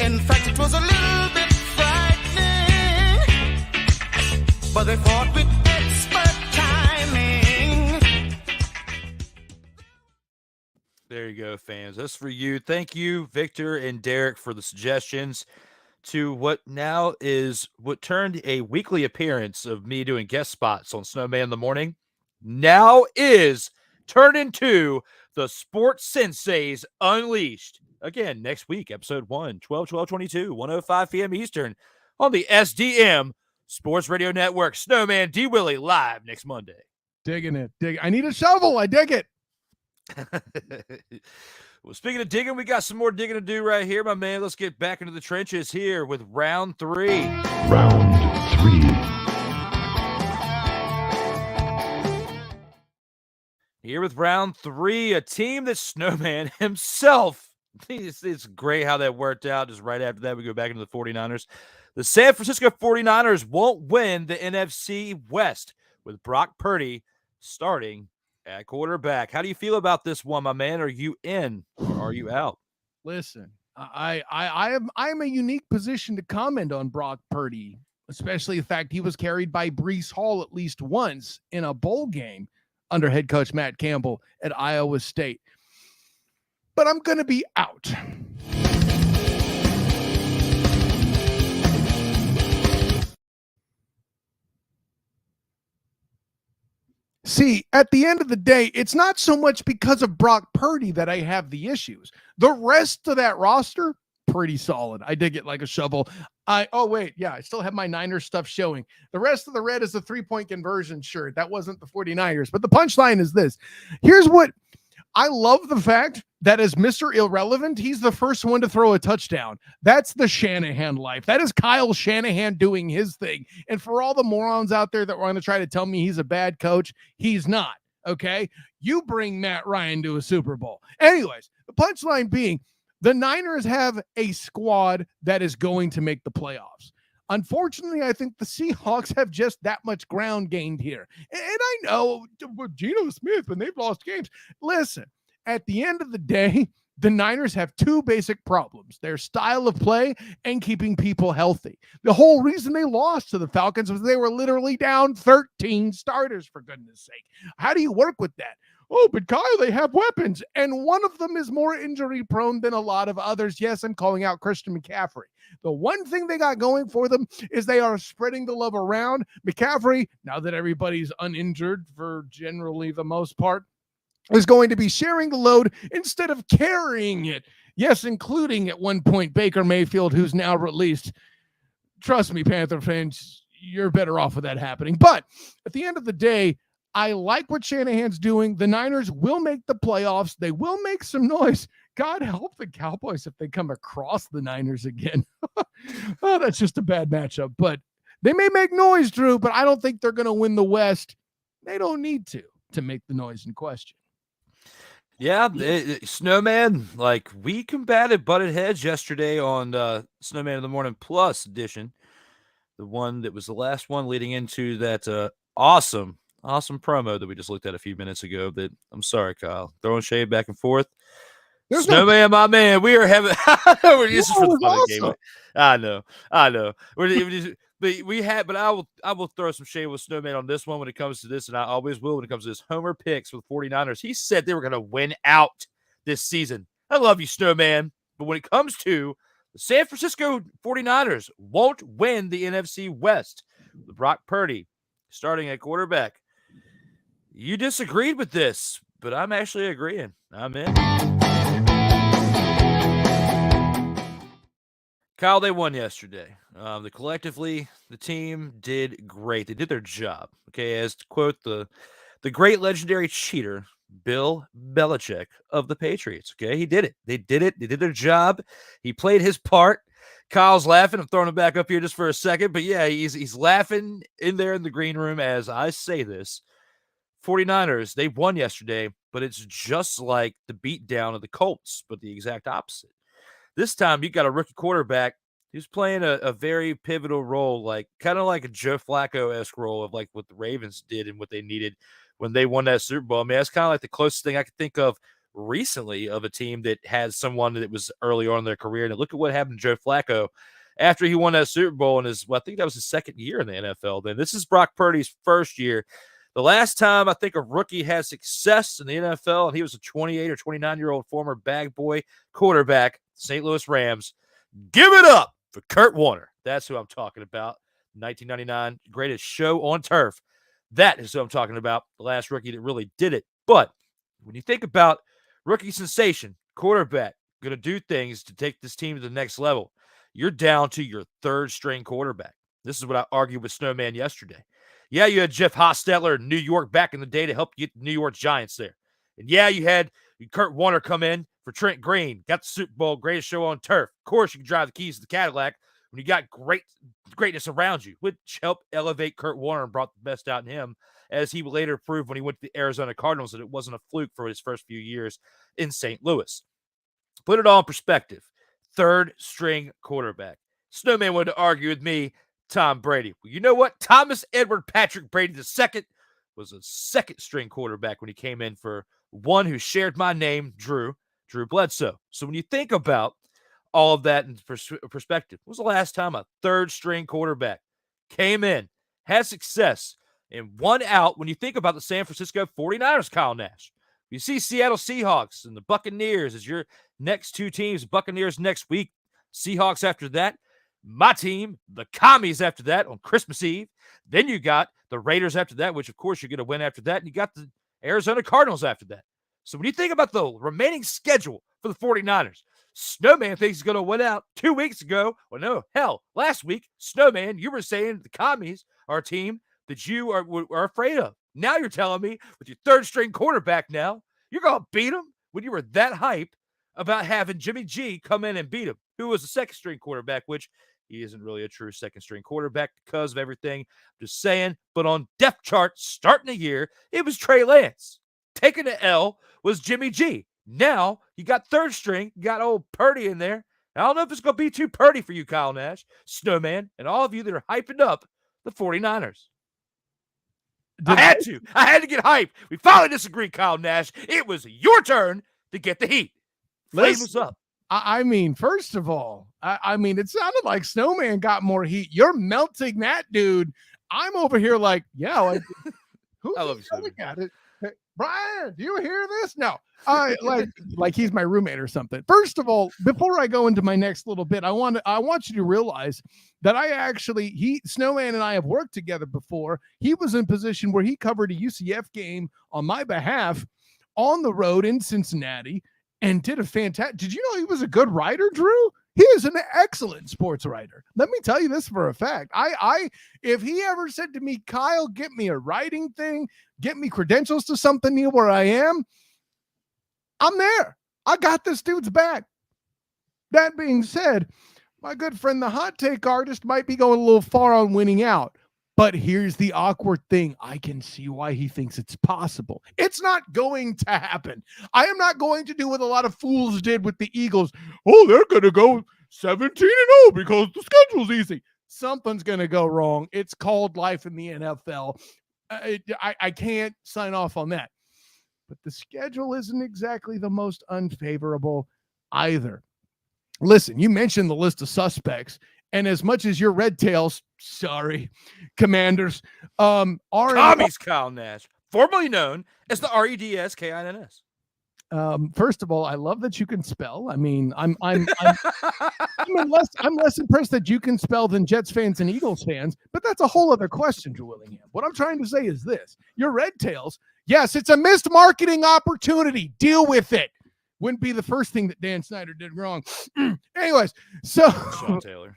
In fact, it was a little bit frightening, but they fought with expert timing. There you go, fans. That's for you. Thank you, Victor and Derek, for the suggestions to what now is what turned a weekly appearance of me doing guest spots on Snowman in the Morning. Now is turned into the Sports Senseis Unleashed. Again, next week, episode 1, 12/12/22, 1:05 p.m. Eastern on the SDM Sports Radio Network. Snowman D. Willie live next Monday. Digging it. I need a shovel. I dig it. Well, speaking of digging, we got some more digging to do right here, my man. Let's get back into the trenches here with round 3. Round 3. Here with round 3, a team that Snowman himself, it's great how that worked out. Just right after that, we go back into the 49ers. The San Francisco 49ers won't win the NFC West with Brock Purty starting at quarterback. How do you feel about this one, my man? Are you in or are you out? Listen, I'm a unique position to comment on Brock Purty. especially the fact he was carried by Breece Hall at least once in a bowl game under head coach Matt Campbell at Iowa State. But I'm going to be out. See, at the end of the day, it's not so much because of Brock Purty that I have the issues. The rest of that roster, pretty solid. I dig it like a shovel. I still have my Niners stuff showing. The rest of the red is a 3-point conversion shirt. That wasn't the 49ers. But the punchline is this. Here's what I love: the fact that as Mr. Irrelevant, he's the first one to throw a touchdown. That's the Shanahan life. That is Kyle Shanahan doing his thing. And for all the morons out there that want to try to tell me he's a bad coach, he's not. Okay? You bring Matt Ryan to a Super Bowl. Anyways, the punchline being, the Niners have a squad that is going to make the playoffs. Unfortunately, I think the Seahawks have just that much ground gained here. And I know Geno Smith, and they've lost games. Listen, at the end of the day, the Niners have two basic problems: their style of play and keeping people healthy. The whole reason they lost to the Falcons was they were literally down 13 starters, for goodness sake. How do you work with that? Oh, but Kyle, they have weapons, and one of them is more injury prone than a lot of others. Yes, I'm calling out Christian McCaffrey. The one thing they got going for them is they are spreading the love around. McCaffrey, now that everybody's uninjured for generally the most part, is going to be sharing the load instead of carrying it. Yes, including at one point Baker Mayfield, who's now released. Trust me, Panther fans, you're better off with that happening. But at the end of the day, I like what Shanahan's doing. The Niners will make the playoffs. They will make some noise. God help the Cowboys if they come across the Niners again. Oh, that's just a bad matchup. But they may make noise, Drew, but I don't think they're going to win the West. They don't need to make the noise in question. Yeah, Snowman, like we butted heads yesterday on Snowman in the Morning Plus edition, the one that was the last one leading into that awesome promo that we just looked at a few minutes ago. That I'm sorry, Kyle, throwing shade back and forth. Snowman, my man, we are having. This is for the fun game. I know. But I will throw some shade with Snowman on this one when it comes to this, and I always will when it comes to this. Homer picks with 49ers. He said they were going to win out this season. I love you, Snowman. But when it comes to the San Francisco 49ers won't win the NFC West with Brock Purty starting at quarterback. You disagreed with this, but I'm actually agreeing. I'm in. Kyle, they won yesterday. The team did great. They did their job. Okay, as to quote the great legendary cheater, Bill Belichick of the Patriots. Okay, he did it. They did it. They did their job. He played his part. Kyle's laughing. I'm throwing him back up here just for a second. But yeah, he's laughing in there in the green room as I say this. 49ers, they won yesterday, but it's just like the beatdown of the Colts, but the exact opposite. This time, you got a rookie quarterback who's playing a very pivotal role, like kind of like a Joe Flacco-esque role of like what the Ravens did and what they needed when they won that Super Bowl. I mean, that's kind of like the closest thing I could think of recently of a team that has someone that was early on in their career. And look at what happened to Joe Flacco after he won that Super Bowl in I think that was his second year in the NFL. Then this is Brock Purdy's first year. The last time I think a rookie had success in the NFL, and he was a 28 or 29-year-old former bag boy quarterback, St. Louis Rams. Give it up for Kurt Warner. That's who I'm talking about. 1999, greatest show on turf. That is who I'm talking about. The last rookie that really did it. But when you think about rookie sensation, quarterback, going to do things to take this team to the next level, you're down to your third string quarterback. This is what I argued with Snowman yesterday. Yeah, you had Jeff Hostetler in New York back in the day to help get the New York Giants there. And yeah, you had Kurt Warner come in for Trent Green. Got the Super Bowl, greatest show on turf. Of course, you can drive the keys to the Cadillac when you got greatness around you, which helped elevate Kurt Warner and brought the best out in him, as he later proved when he went to the Arizona Cardinals that it wasn't a fluke for his first few years in St. Louis. Put it all in perspective. Third string quarterback. Snowman wanted to argue with me, Tom Brady. Well, you know what? Thomas Edward Patrick Brady II was a second string quarterback when he came in for one who shared my name, Drew Bledsoe. So when you think about all of that in perspective, when was the last time a third string quarterback came in, had success, and won out. When you think about the San Francisco 49ers, Kyle Nash, you see Seattle Seahawks and the Buccaneers as your next two teams. Buccaneers next week, Seahawks after that. My team, the Commies, after that on Christmas Eve. Then you got the Raiders after that, which, of course, you're going to win after that. And you got the Arizona Cardinals after that. So when you think about the remaining schedule for the 49ers, Snowman thinks he's going to win out 2 weeks ago. Well, no, hell, last week, Snowman, you were saying the Commies are a team that you are afraid of. Now you're telling me with your third-string quarterback now, you're going to beat them when you were that hype about having Jimmy G come in and beat him, who was a second-string quarterback, which he isn't really a true second-string quarterback because of everything. I'm just saying, but on depth chart starting the year, it was Trey Lance. Taking the L was Jimmy G. Now you got third string, you got old Purty in there. I don't know if it's going to be too Purty for you, Kyle Nash, Snowman, and all of you that are hyping up the 49ers. I had to get hyped. We finally disagreed, Kyle Nash. It was your turn to get the heat. Flames was up. I mean, first of all, I mean, it sounded like Snowman got more heat. You're melting that dude. I'm over here like, yeah, like, who's I love you, Snowman. at it? Hey, Brian, do you hear this? No, like he's my roommate or something. First of all, before I go into my next little bit, I want you to realize that Snowman and I have worked together before. He was in position where he covered a UCF game on my behalf on the road in Cincinnati and did a fantastic. Did you know he was a good writer, Drew? He is an excellent sports writer. Let me tell you this for a fact. If he ever said to me, Kyle, get me a writing thing, get me credentials to something near where I am, I'm there. I got this dude's back. That being said, my good friend, the hot take artist, might be going a little far on winning out. But here's the awkward thing. I can see why he thinks it's possible. It's not going to happen. I am not going to do what a lot of fools did with the Eagles. Oh, they're going to go 17-0 because the schedule's easy. Something's going to go wrong. It's called life in the NFL. I can't sign off on that. But the schedule isn't exactly the most unfavorable either. Listen, you mentioned the list of suspects. And as much as your red tails, sorry, Commanders, are Commies, Kyle Nash, formerly known as the REDSKINS. First of all, I love that you can spell. I mean, I'm less impressed that you can spell than Jets fans and Eagles fans, but that's a whole other question, Drew Willingham. What I'm trying to say is this: your red tails, yes, it's a missed marketing opportunity. Deal with it. Wouldn't be the first thing that Dan Snyder did wrong. Anyways, so Sean Taylor.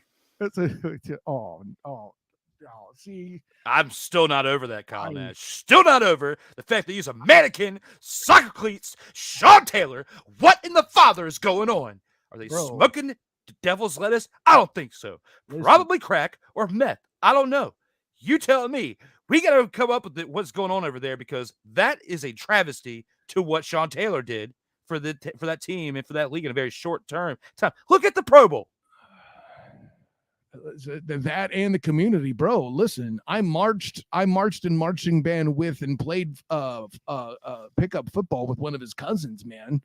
See, I'm still not over that, Kyle Nash. Still not over the fact that he's a mannequin, soccer cleats, Sean Taylor. What in the father is going on? Are they smoking devil's lettuce? I don't think so. Probably crack or meth. I don't know. You tell me. We got to come up with what's going on over there, because that is a travesty to what Sean Taylor did for that team and for that league in a very short time. Look at the Pro Bowl. That and the community, bro. Listen, I marched in marching band with and played pickup football with one of his cousins, man.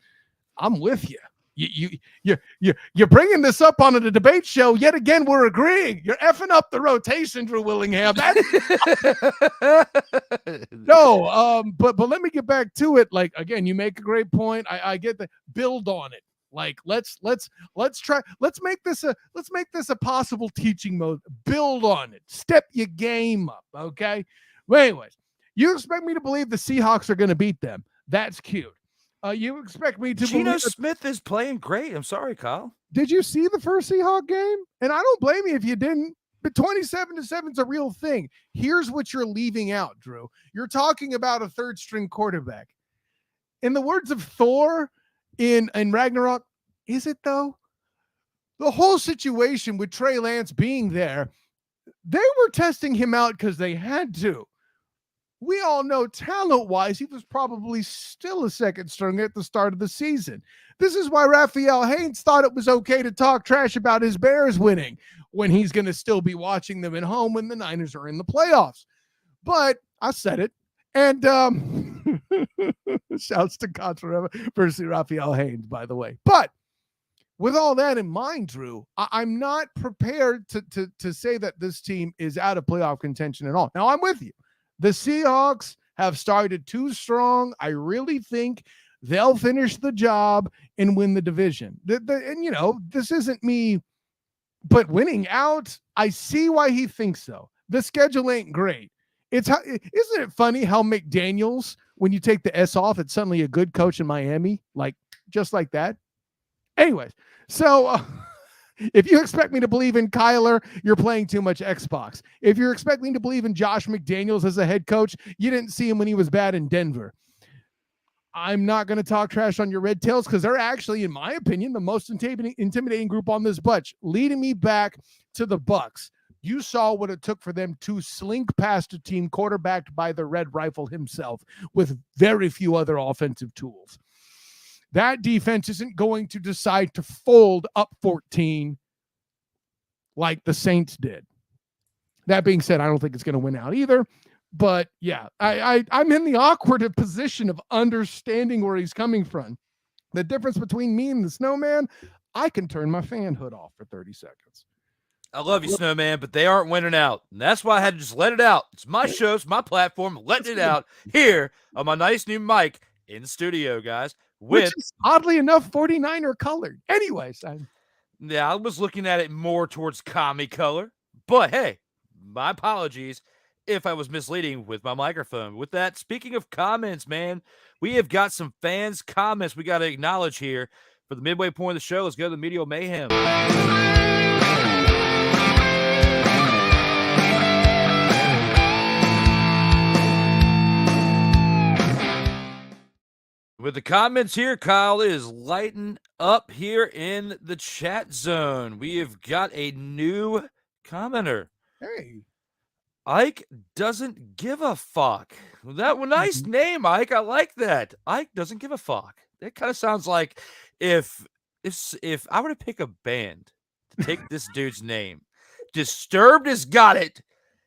I'm with you. You're bringing this up on a debate show. Yet again, we're agreeing. You're effing up the rotation, Drew Willingham. No, but let me get back to it. Like, again, you make a great point. I get that. Build on it. Like, let's make this a possible teaching mode. Build on it. Step your game up. Okay. Well, anyways, you expect me to believe the Seahawks are going to beat them. That's cute. You expect me to Geno Smith is playing great. I'm sorry, Kyle. Did you see the first Seahawk game? And I don't blame you if you didn't. But 27-7 is a real thing. Here's what you're leaving out, Drew. You're talking about a third string quarterback. In the words of Thor in Ragnarok, is it though? The whole situation with Trey Lance being there, they were testing him out because they had to. We all know talent-wise, he was probably still a second string at the start of the season. This is why Raphael Haynes thought it was okay to talk trash about his Bears winning when he's going to still be watching them at home when the Niners are in the playoffs. But I said it. And shouts to controversy Raphael Haynes, by the way. But with all that in mind, Drew, I'm not prepared to say that this team is out of playoff contention at all. Now, I'm with you. The Seahawks have started too strong. I really think they'll finish the job and win the division. And, you know, this isn't me, but winning out, I see why he thinks so. The schedule ain't great. Isn't it funny how McDaniels, when you take the S off, it's suddenly a good coach in Miami, like just like that. Anyways, so if you expect me to believe in Kyler, you're playing too much Xbox. If you're expecting to believe in Josh McDaniels as a head coach, you didn't see him when he was bad in Denver. I'm not going to talk trash on your Red Tails because they're actually, in my opinion, the most intimidating group on this bunch, leading me back to the Bucs. You saw what it took for them to slink past a team quarterbacked by the Red Rifle himself with very few other offensive tools. That defense isn't going to decide to fold up 14 like the Saints did. That being said, I don't think it's going to win out either. But yeah, I'm in the awkward position of understanding where he's coming from. The difference between me and the Snowman, I can turn my fan hood off for 30 seconds. I love you, Snowman, but they aren't winning out. And that's why I had to just let it out. It's my show, it's my platform, letting it out here on my nice new mic in the studio, guys. Which is oddly enough 49er colored. Anyways, I was looking at it more towards commie color, but hey, my apologies if I was misleading with my microphone. With that, speaking of comments, man, we have got some fans' comments we got to acknowledge here for the midway point of the show. Let's go to the Media Mayhem. With the comments here, Kyle is lighting up here in the chat zone. We have got a new commenter. Hey. Ike doesn't give a fuck. That was nice name, Ike. I like that. Ike doesn't give a fuck. That kind of sounds like if I were to pick a band to take this dude's name, Disturbed has got it,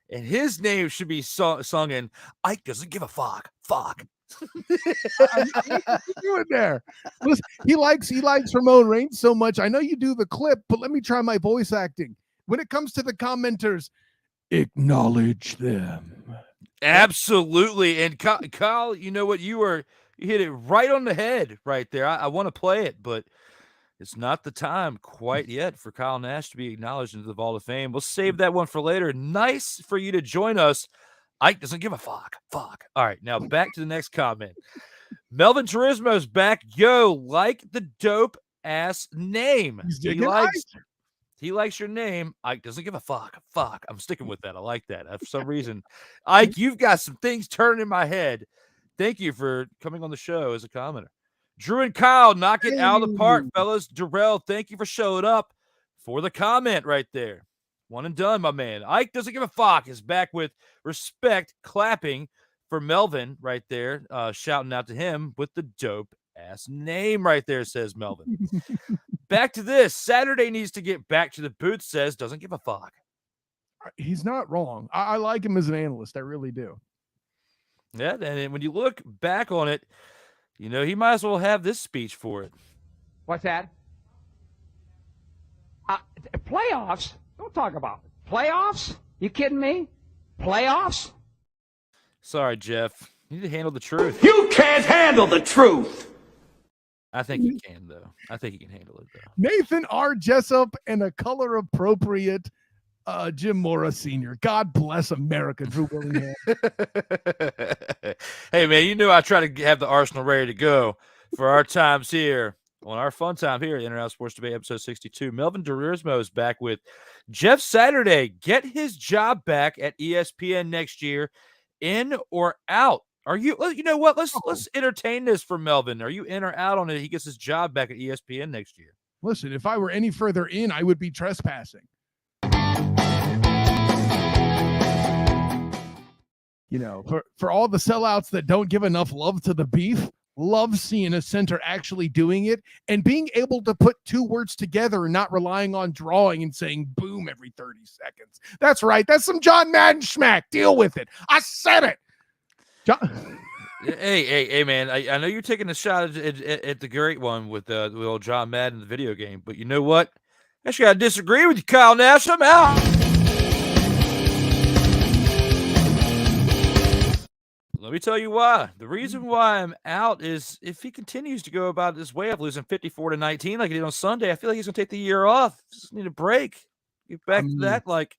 and his name should be sung in Ike doesn't give a fuck. Fuck. Doing there. Listen, he likes Ramon Reigns so much. I know you do the clip, but let me try my voice acting. When it comes to the commenters, acknowledge them. Absolutely. And Kyle, you know what? You hit it right on the head right there. I want to play it, but it's not the time quite yet for Kyle Nash to be acknowledged into the Vault of Fame. We'll save that one for later. Nice for you to join us. Ike doesn't give a fuck. Fuck. All right, now back to the next comment. Melvin Turismo's back. Yo, like the dope ass name. He likes your name. Ike doesn't give a fuck. Fuck. I'm sticking with that. I like that. For some reason, Ike, you've got some things turning in my head. Thank you for coming on the show as a commenter. Drew and Kyle, knock it out of the park, fellas. Darrell, thank you for showing up for the comment right there. One and done, my man. Ike doesn't give a fuck is back with respect, clapping for Melvin right there, shouting out to him with the dope ass name right there, says Melvin. Back to this. Saturday needs to get back to the booth, says doesn't give a fuck. He's not wrong. I like him as an analyst. I really do. Yeah, and when you look back on it, you know, he might as well have this speech for it. What's that? Playoffs? Don't talk about it. Playoffs? You kidding me? Playoffs? Sorry, Jeff. You need to handle the truth. You can't handle the truth. I think he can, though. I think he can handle it, though. Nathan R. Jessup and a color-appropriate Jim Mora Sr. God bless America, Drew Willingham. Hey, man, you know I try to have the arsenal ready to go for our times here. On our fun time here at Internet Sports Debate, episode 62, Melvin Turismo is back with Jeff Saturday. Get his job back at ESPN next year, in or out? Are you? You know what? Let's entertain this for Melvin. Are you in or out on it? He gets his job back at ESPN next year. Listen, if I were any further in, I would be trespassing. You know, for all the sellouts that don't give enough love to the beef. Love seeing a center actually doing it and being able to put two words together and not relying on drawing and saying boom every 30 seconds. That's right. That's some John Madden schmack. Deal with it. I said it. Hey, man! I know you're taking a shot at the great one with old John Madden, the video game, but you know what? Actually, I disagree with you, Kyle Nash. I'm out. Let me tell you why. The reason why I'm out is if he continues to go about this way of losing 54-19 like he did on Sunday, I feel like he's going to take the year off. Just need a break. Get back to that. Like,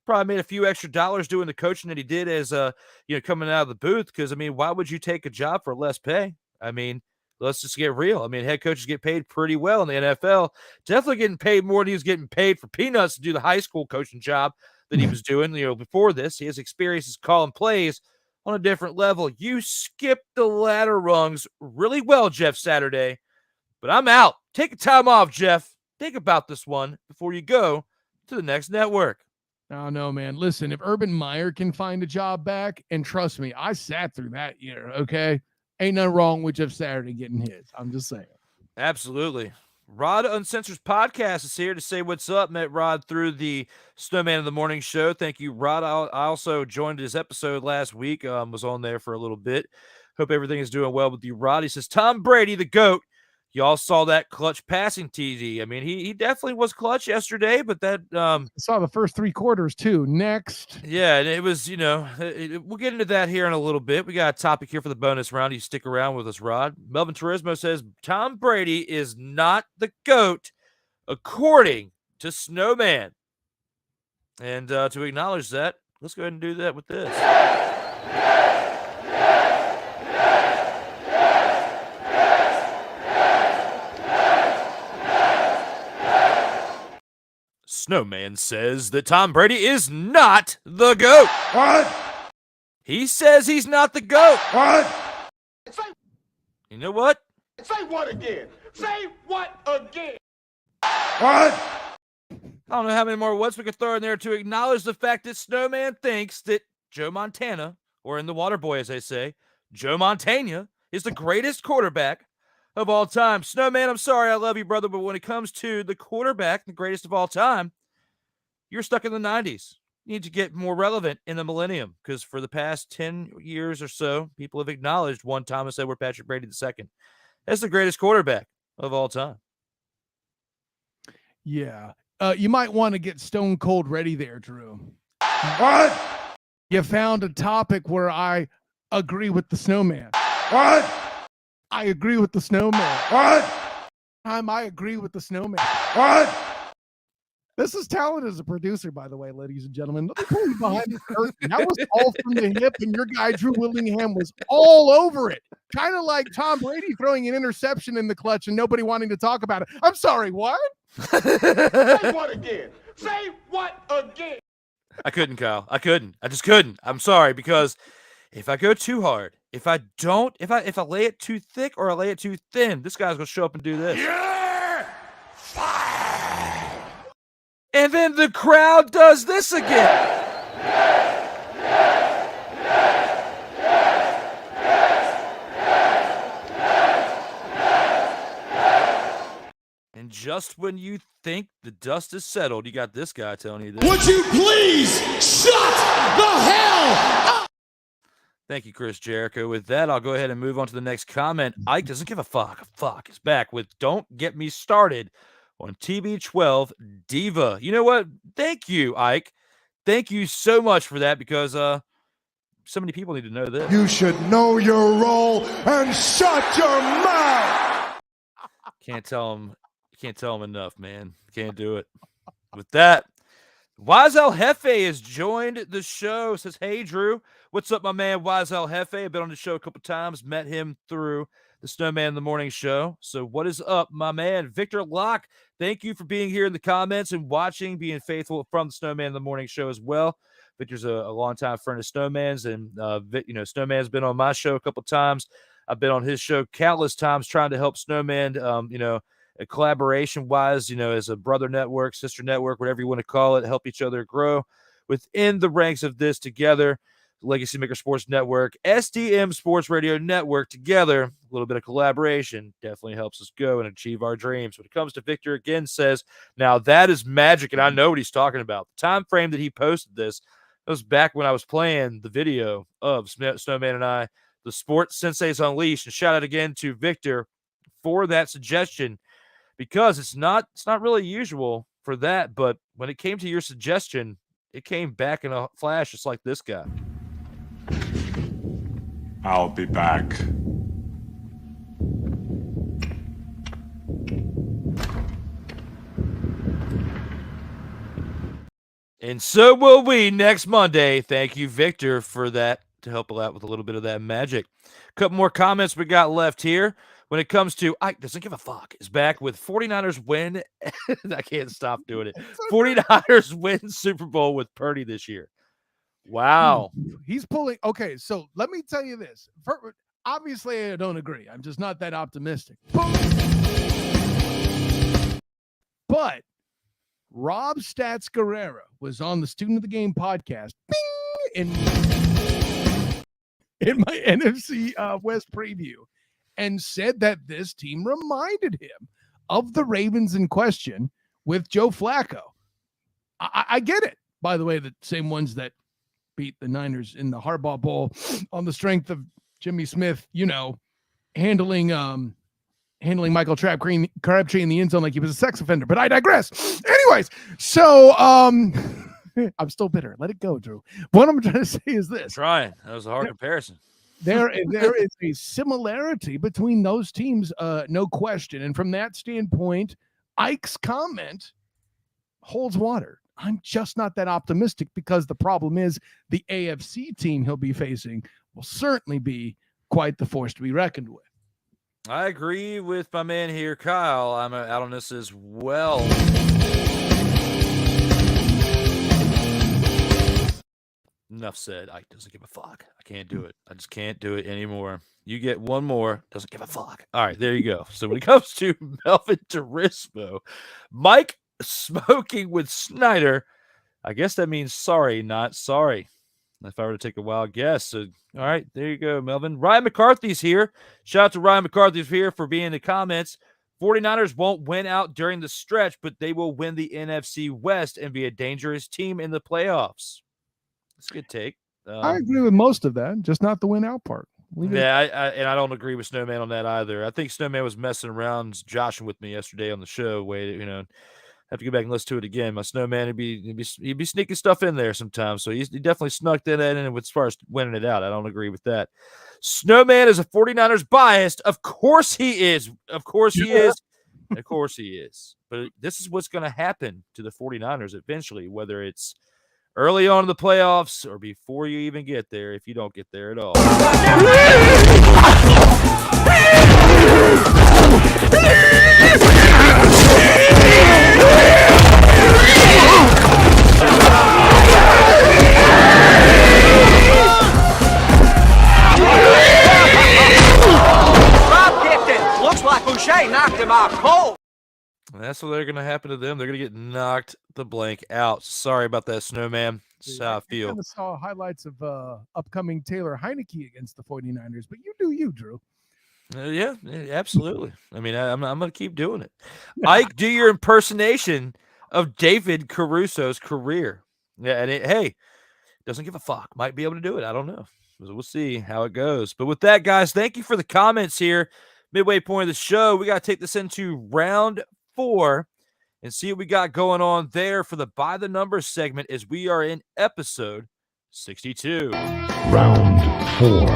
probably made a few extra dollars doing the coaching that he did as coming out of the booth. Because I mean, why would you take a job for less pay? I mean, let's just get real. I mean, head coaches get paid pretty well in the NFL. Definitely getting paid more than he was getting paid for peanuts to do the high school coaching job that he was doing. Before this, he has experiences calling plays on a different level. You skipped the ladder rungs really well, Jeff Saturday, but I'm out. Take a time off, Jeff. Think about this one before you go to the next network. Oh, no, man. Listen, if Urban Meyer can find a job back, and trust me, I sat through that year, okay? Ain't nothing wrong with Jeff Saturday getting his. I'm just saying. Absolutely. Rod Uncensored Podcast is here to say what's up. Met Rod through the Snowman of the Morning Show. Thank you, Rod. I also joined his episode last week. Was on there for a little bit. Hope everything is doing well with you, Rod. He says, Tom Brady, the GOAT. Y'all saw that clutch passing TD. I mean, he definitely was clutch yesterday, but that saw the first 3 quarters too. Next. Yeah, and it was, we'll get into that here in a little bit. We got a topic here for the bonus round. You stick around with us, Rod. Melvin Turismo says Tom Brady is not the GOAT, according to Snowman. And to acknowledge that, let's go ahead and do that with this. Snowman says that Tom Brady is not the GOAT. What? He says he's not the GOAT. What? You know what? Say what again? Say what again? What? I don't know how many more whats we could throw in there to acknowledge the fact that Snowman thinks that Joe Montana, or in the Waterboy as they say, Joe Montana, is the greatest quarterback of all time. Snowman, I'm sorry, I love you, brother, but when it comes to the quarterback, the greatest of all time, you're stuck in the 90s. You need to get more relevant in the millennium, because for the past 10 years or so, people have acknowledged one Thomas Edward Patrick Brady II as the greatest quarterback of all time. Yeah. You might want to get stone cold ready there, Drew. What? You found a topic where I agree with the Snowman. What? I agree with the Snowman. What? I agree with the Snowman. What? This is talent as a producer, by the way, ladies and gentlemen. Let me pull you behind the curtain. That was all from the hip, and your guy, Drew Willingham, was all over it. Kind of like Tom Brady throwing an interception in the clutch and nobody wanting to talk about it. I'm sorry, what? Say what again? Say what again? I couldn't, Kyle. I couldn't. I just couldn't. I'm sorry, because if I go too hard, if I lay it too thick or I lay it too thin, this guy's going to show up and do this. You're fired. And then the crowd does this again. And just when you think the dust is settled, you got this guy telling you this. Would you please shut the hell up? Thank you, Chris Jericho. With that, I'll go ahead and move on to the next comment. Ike doesn't give a fuck. Fuck is back with Don't Get Me Started on TB12 Diva. You know what? Thank you, Ike. Thank you so much for that, because so many people need to know this. You should know your role and shut your mouth. Can't tell him enough, man. Can't do it. With that, Wiesel Hefe has joined the show. Says, hey, Drew. What's up, my man, Wiesel Hefe? I've been on the show a couple times. Met him through the Snowman in the Morning Show. So what is up, my man? Victor Locke, thank you for being here in the comments and watching, being faithful from the Snowman in the Morning Show as well. Victor's a longtime friend of Snowman's, and Snowman's been on my show a couple times. I've been on his show countless times trying to help Snowman, collaboration-wise, as a brother network, sister network, whatever you want to call it, help each other grow within the ranks of this together. LegacyMaker Sports Network, SDM Sports Radio Network, together, a little bit of collaboration definitely helps us go and achieve our dreams. When it comes to Victor, again, says, now that is magic, and I know what he's talking about. The time frame that he posted this, it was back when I was playing the video of Snowman and I the Sports Senseis Unleashed. And shout out again to Victor for that suggestion, because it's not really usual for that. But when it came to your suggestion, it came back in a flash, just like this guy. I'll be back. And so will we next Monday. Thank you, Victor, for that, to help out with a little bit of that magic. A couple more comments we got left here. When it comes to Ike doesn't give a fuck, is back with 49ers win. I can't stop doing it. 49ers win Super Bowl with Purty this year. Wow. He's pulling. Okay, so let me tell you this. Obviously, I don't agree. I'm just not that optimistic. But Rob Stats Guerrero was on the Student of the Game podcast in my NFC West preview and said that this team reminded him of the Ravens in question with Joe Flacco. I get it. By the way, the same ones that beat the Niners in the Harbaugh Bowl on the strength of Jimmy Smith, handling Michael Crabtree in the end zone like he was a sex offender. But I digress. Anyways, so I'm still bitter. Let it go, Drew. What I'm trying to say is this. Trying. That was a hard comparison. There is a similarity between those teams, no question. And from that standpoint, Ike's comment holds water. I'm just not that optimistic, because the problem is the AFC team he'll be facing will certainly be quite the force to be reckoned with. I agree with my man here, Kyle. I'm out on this as well. Enough said. Ike doesn't give a fuck. I can't do it. I just can't do it anymore. You get one more. Doesn't give a fuck. All right, there you go. So when it comes to Melvin Turismo, Mike smoking with Snyder, I guess that means sorry, not sorry, if I were to take a wild guess. So, all right, there you go, Melvin. Ryan McCarthy's here. Shout out to Ryan McCarthy's here for being in the comments. 49ers won't win out during the stretch, but they will win the NFC West and be a dangerous team in the playoffs. That's a good take. I agree with most of that, just not the win out part. Yeah, I don't agree with Snowman on that either. I think Snowman was messing around, joshing with me yesterday on the show. Have to go back and listen to it again. My Snowman, he'd be sneaking stuff in there sometimes. So he definitely snuck that in. As far as winning it out, I don't agree with that. Snowman is a 49ers biased. Of course he is. Of course he is. Of course he is. But this is what's going to happen to the 49ers eventually, whether it's early on in the playoffs or before you even get there, if you don't get there at all. Looks like Boucher knocked him out cold. That's what they're going to happen to them. They're going to get knocked the blank out. Sorry about that, Snowman. That's how I feel. I saw highlights of upcoming Taylor Heineke against the 49ers, but you do you, Drew. Yeah, absolutely. I mean, I'm going to keep doing it. Ike, do your impersonation of David Caruso's career. Yeah, and hey, doesn't give a fuck. Might be able to do it. I don't know. We'll see how it goes. But with that, guys, thank you for the comments here. Midway point of the show. We got to take this into round 4 and see what we got going on there for the By the Numbers segment as we are in episode 62. Round 4.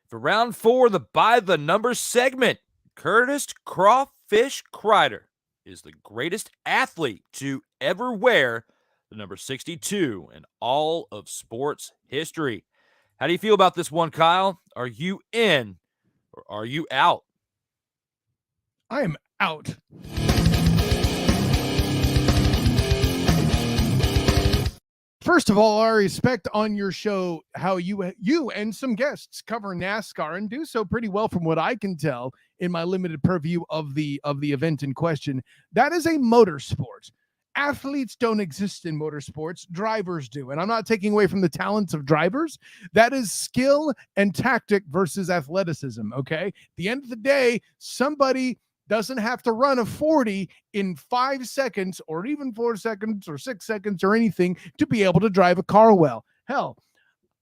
For round 4, the By the Numbers segment, Curtis Crawfish Crider is the greatest athlete to ever wear the number 62 in all of sports history. How do you feel about this one, Kyle? Are you in or are you out? I am out. First of all, I respect on your show how you and some guests cover NASCAR and do so pretty well from what I can tell in my limited purview of the event in question. That is a motorsport. Athletes don't exist in motorsports. Drivers do. And I'm not taking away from the talents of drivers. That is skill and tactic versus athleticism, okay? At the end of the day, somebody doesn't have to run a 40 in 5 seconds or even 4 seconds or 6 seconds or anything to be able to drive a car well. Hell,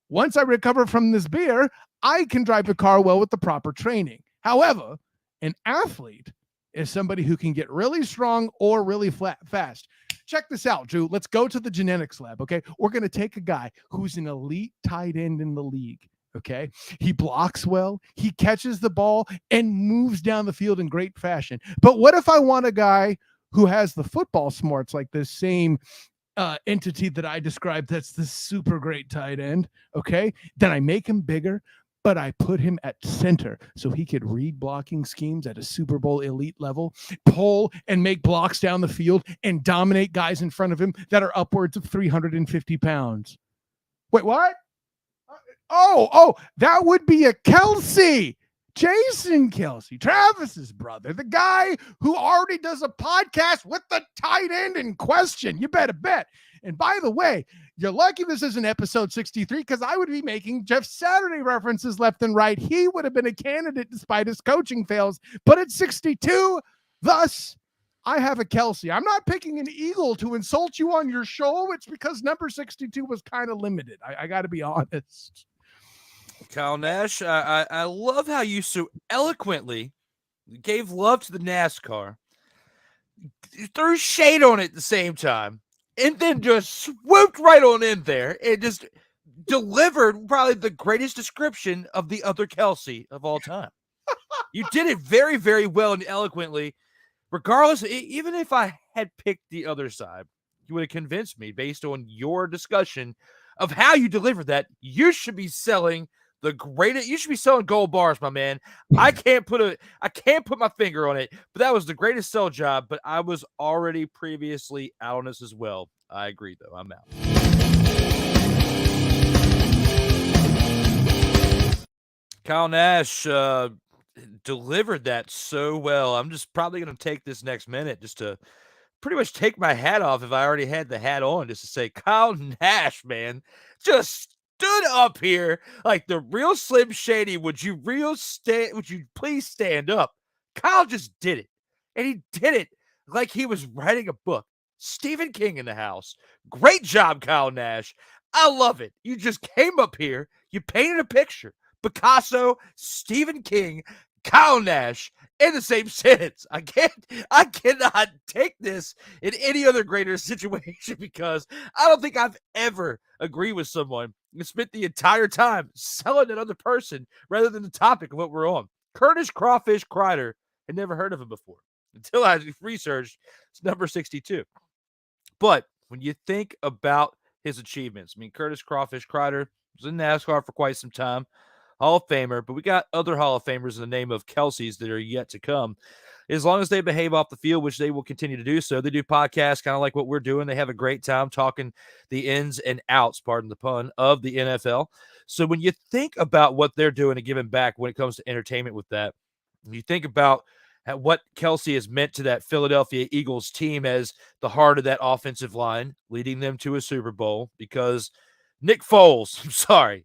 once I recover from this beer, I can drive a car well with the proper training. However, an athlete is somebody who can get really strong or really fast. Check this out, Drew. Let's go to the genetics lab, okay? We're going to take a guy who's an elite tight end in the league, okay? He blocks well, he catches the ball, and moves down the field in great fashion. But what if I want a guy who has the football smarts like this same entity that I described that's the super great tight end, okay? Then I make him bigger, but I put him at center so he could read blocking schemes at a Super Bowl elite level, pull and make blocks down the field, and dominate guys in front of him that are upwards of 350 pounds. Wait, what? Oh, that would be a Kelsey. Jason Kelsey, Travis's brother, the guy who already does a podcast with the tight end in question. You better bet. And by the way, you're lucky this isn't episode 63 because I would be making Jeff Saturday references left and right. He would have been a candidate despite his coaching fails, but at 62, thus, I have a Kelsey. I'm not picking an Eagle to insult you on your show. It's because number 62 was kind of limited. I got to be honest. Kyle Nash, I love how you so eloquently gave love to the NASCAR, threw shade on it at the same time, and then just swooped right on in there and just delivered probably the greatest description of the other Kelsey of all time. You did it very, very well and eloquently. Regardless, even if I had picked the other side, you would have convinced me based on your discussion of how you delivered that. You should be selling the greatest. You should be selling gold bars, my man. I can't put my finger on it, but that was the greatest sell job. But I was already previously out on this as well. I agree, though. I'm out. Kyle Nash delivered that so well. I'm just probably going to take this next minute just to pretty much take my hat off if I already had the hat on, just to say Kyle Nash, man, just stood up here like the real Slim Shady. Would you please stand up? Kyle just did it. And he did it like he was writing a book. Stephen King in the house. Great job, Kyle Nash. I love it. You just came up here. You painted a picture. Picasso, Stephen King, Kyle Nash in the same sentence. I cannot take this in any other greater situation because I don't think I've ever agreed with someone and spent the entire time selling another person rather than the topic of what we're on. Curtis Crawfish Crider. Had never heard of him before until I researched number 62. But when you think about his achievements, I mean, Curtis Crawfish Crider was in NASCAR for quite some time. Hall of Famer, but we got other Hall of Famers in the name of Kelseys that are yet to come. As long as they behave off the field, which they will continue to do so, they do podcasts kind of like what we're doing. They have a great time talking the ins and outs, pardon the pun, of the NFL. So when you think about what they're doing and giving back when it comes to entertainment with that, you think about what Kelsey has meant to that Philadelphia Eagles team as the heart of that offensive line, leading them to a Super Bowl because Nick Foles, I'm sorry,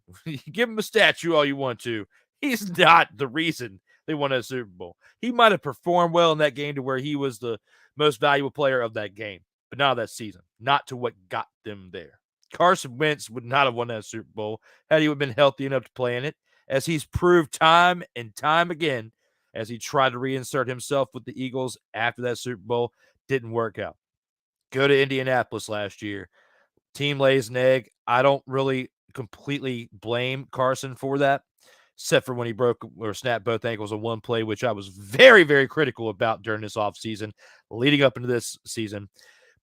give him a statue all you want to. He's not the reason they won a Super Bowl. He might have performed well in that game to where he was the most valuable player of that game, but not that season, not to what got them there. Carson Wentz would not have won that Super Bowl had he been healthy enough to play in it, as he's proved time and time again as he tried to reinsert himself with the Eagles after that Super Bowl. Didn't work out. Go to Indianapolis last year. Team lays an egg. I don't really completely blame Carson for that, except for when he broke or snapped both ankles on one play, which I was very, very critical about during this offseason, leading up into this season.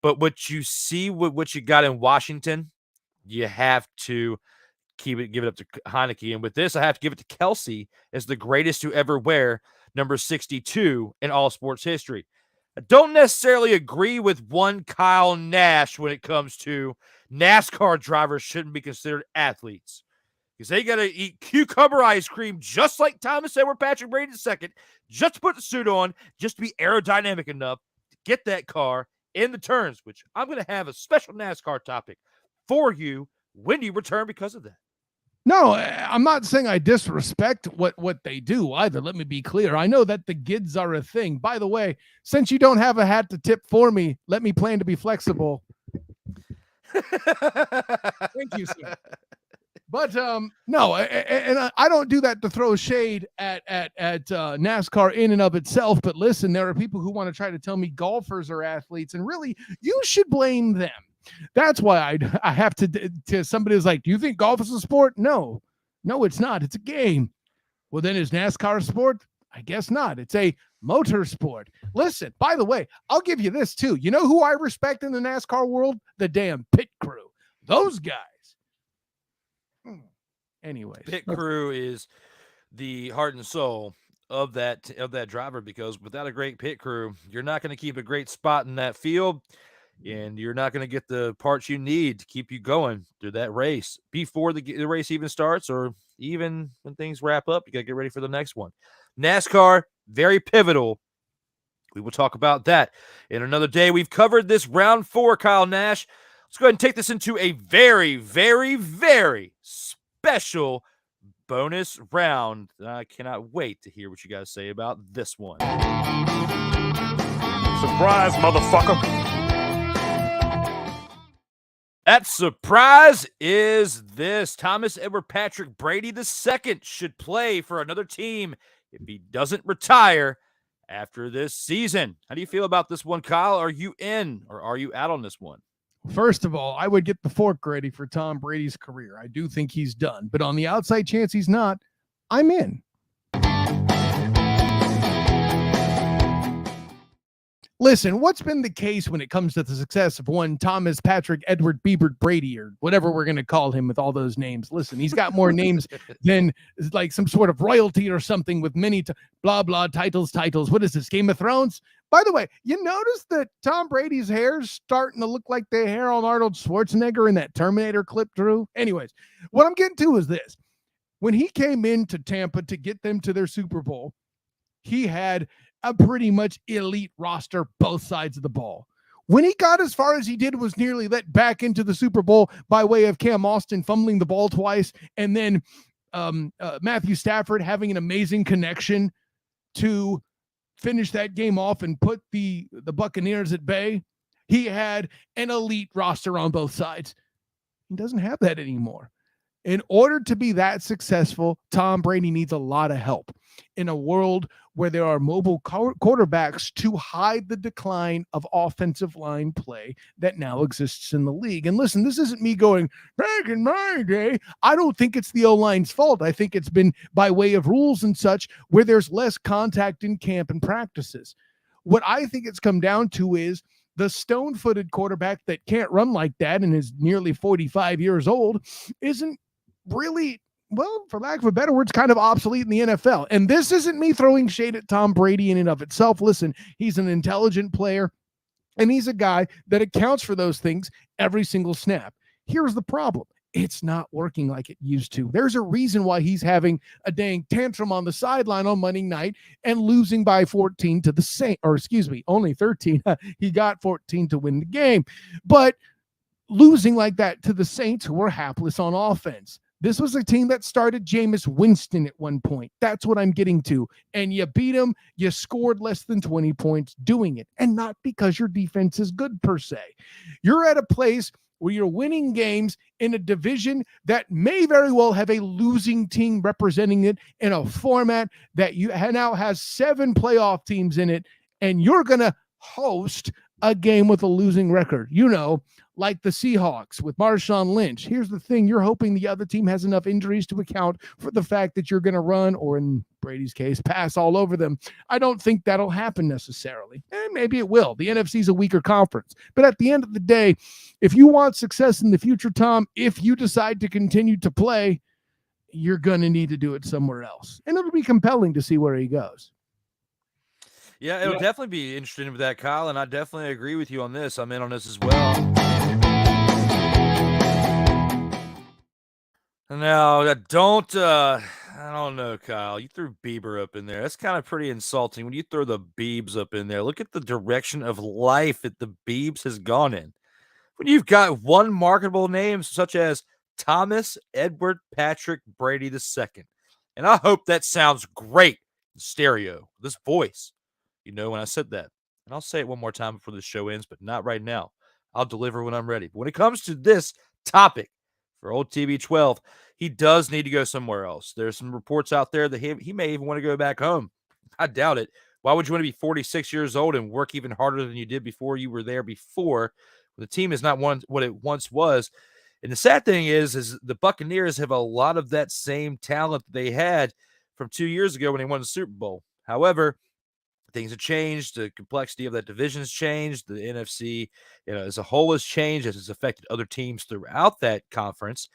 But what you see with what you got in Washington, you have to give it up to Heineke. And with this, I have to give it to Kelsey as the greatest to ever wear number 62 in all sports history. I don't necessarily agree with one Kyle Nash when it comes to NASCAR drivers shouldn't be considered athletes because they got to eat cucumber ice cream just like Thomas Edward Patrick Brady II, just to put the suit on, just to be aerodynamic enough to get that car in the turns, which I'm going to have a special NASCAR topic for you when you return because of that. No, I'm not saying I disrespect what they do either. Let me be clear. I know that the gids are a thing. By the way, since you don't have a hat to tip for me, let me plan to be flexible. Thank you, sir. But no, and I don't do that to throw shade at NASCAR in and of itself. But listen, there are people who want to try to tell me golfers are athletes, and really, you should blame them. That's why I have to somebody who's like, do you think golf is a sport? No, it's not. It's a game. Well, then is NASCAR a sport? I guess not. It's a motor sport. Listen, by the way, I'll give you this too. You know who I respect in the NASCAR world? The damn pit crew. Those guys. Anyways, pit crew is the heart and soul of that driver, because without a great pit crew, you're not going to keep a great spot in that field. And you're not going to get the parts you need to keep you going through that race before the race even starts, or even when things wrap up. You got to get ready for the next one. NASCAR, very pivotal. We will talk about that in another day. We've covered this round 4, Kyle Nash. Let's go ahead and take this into a very, very, very special bonus round. I cannot wait to hear what you guys say about this one. Surprise, motherfucker. That surprise is this. Thomas Edward Patrick Brady II should play for another team if he doesn't retire after this season. How do you feel about this one, Kyle? Are you in or are you out on this one? First of all, I would get the fork ready for Tom Brady's career. I do think he's done, but on the outside chance he's not, I'm in. Listen, what's been the case when it comes to the success of one Thomas Patrick Edward Biebert Brady, or whatever we're going to call him with all those names? Listen, he's got more names than like some sort of royalty or something with many blah, blah, titles. What is this, Game of Thrones? By the way, you notice that Tom Brady's hair's starting to look like the hair on Arnold Schwarzenegger in that Terminator clip, Drew? Anyways, what I'm getting to is this. When he came into Tampa to get them to their Super Bowl, he had a pretty much elite roster, both sides of the ball. When he got as far as he did was nearly let back into the Super Bowl by way of Cam Austin fumbling the ball twice, and then Matthew Stafford having an amazing connection to finish that game off and put the Buccaneers at bay. He had an elite roster on both sides. He doesn't have that anymore. In order to be that successful, Tom Brady needs a lot of help in a world where there are mobile quarterbacks to hide the decline of offensive line play that now exists in the league. And listen, this isn't me going, back in my day. I don't think it's the O-line's fault. I think it's been by way of rules and such where there's less contact in camp and practices. What I think it's come down to is the stone-footed quarterback that can't run like that and is nearly 45 years old isn't really, well, for lack of a better words, kind of obsolete in the NFL. And this isn't me throwing shade at Tom Brady in and of itself. Listen, he's an intelligent player, and he's a guy that accounts for those things every single snap. Here's the problem. It's not working like it used to. There's a reason why he's having a dang tantrum on the sideline on Monday night and losing by 14 to the Saints, or excuse me, only 13. He got 14 to win the game. But losing like that to the Saints, who were hapless on offense. This was a team that started Jameis Winston at one point. That's what I'm getting to. And you beat them. You scored less than 20 points doing it. And not because your defense is good per se. You're at a place where you're winning games in a division that may very well have a losing team representing it in a format that you now has 7 playoff teams in it. And you're going to host a game with a losing record. You know, like the Seahawks with Marshawn Lynch. Here's the thing. You're hoping the other team has enough injuries to account for the fact that you're going to run, or in Brady's case, pass all over them. I don't think that'll happen necessarily. And maybe it will. The NFC is a weaker conference. But at the end of the day, if you want success in the future, Tom, if you decide to continue to play, you're going to need to do it somewhere else. And it'll be compelling to see where he goes. Yeah, it'll definitely be interesting with that, Kyle, and I definitely agree with you on this. I'm in on this as well. No, I don't know, Kyle. You threw Bieber up in there. That's kind of pretty insulting when you throw the Biebs up in there. Look at the direction of life that the Biebs has gone in. When you've got one marketable name such as Thomas Edward Patrick Brady II. And I hope that sounds great in stereo, this voice, when I said that. And I'll say it one more time before the show ends, but not right now. I'll deliver when I'm ready. But when it comes to this topic for old TB12, he does need to go somewhere else. There's some reports out there that he may even want to go back home. I doubt it. Why would you want to be 46 years old and work even harder than you did before you were there before? The team is not what it once was. And the sad thing is the Buccaneers have a lot of that same talent that they had from 2 years ago when they won the Super Bowl. However, things have changed. The complexity of that division has changed. The NFC, as a whole has changed. It has affected other teams throughout that conference.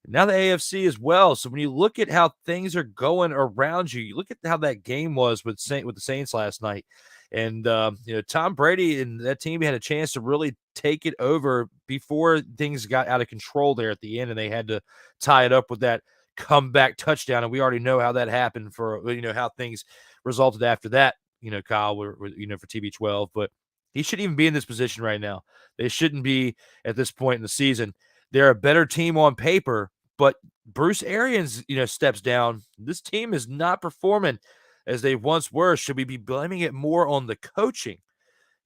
And now the AFC as well. So when you look at how things are going around you, you look at how that game was with the Saints last night. And, Tom Brady and that team had a chance to really take it over before things got out of control there at the end, and they had to tie it up with that comeback touchdown. And we already know how that happened for how things resulted after that, Kyle, for TB12. But he shouldn't even be in this position right now. They shouldn't be at this point in the season. They're a better team on paper, but Bruce Arians, steps down. This team is not performing as they once were. Should we be blaming it more on the coaching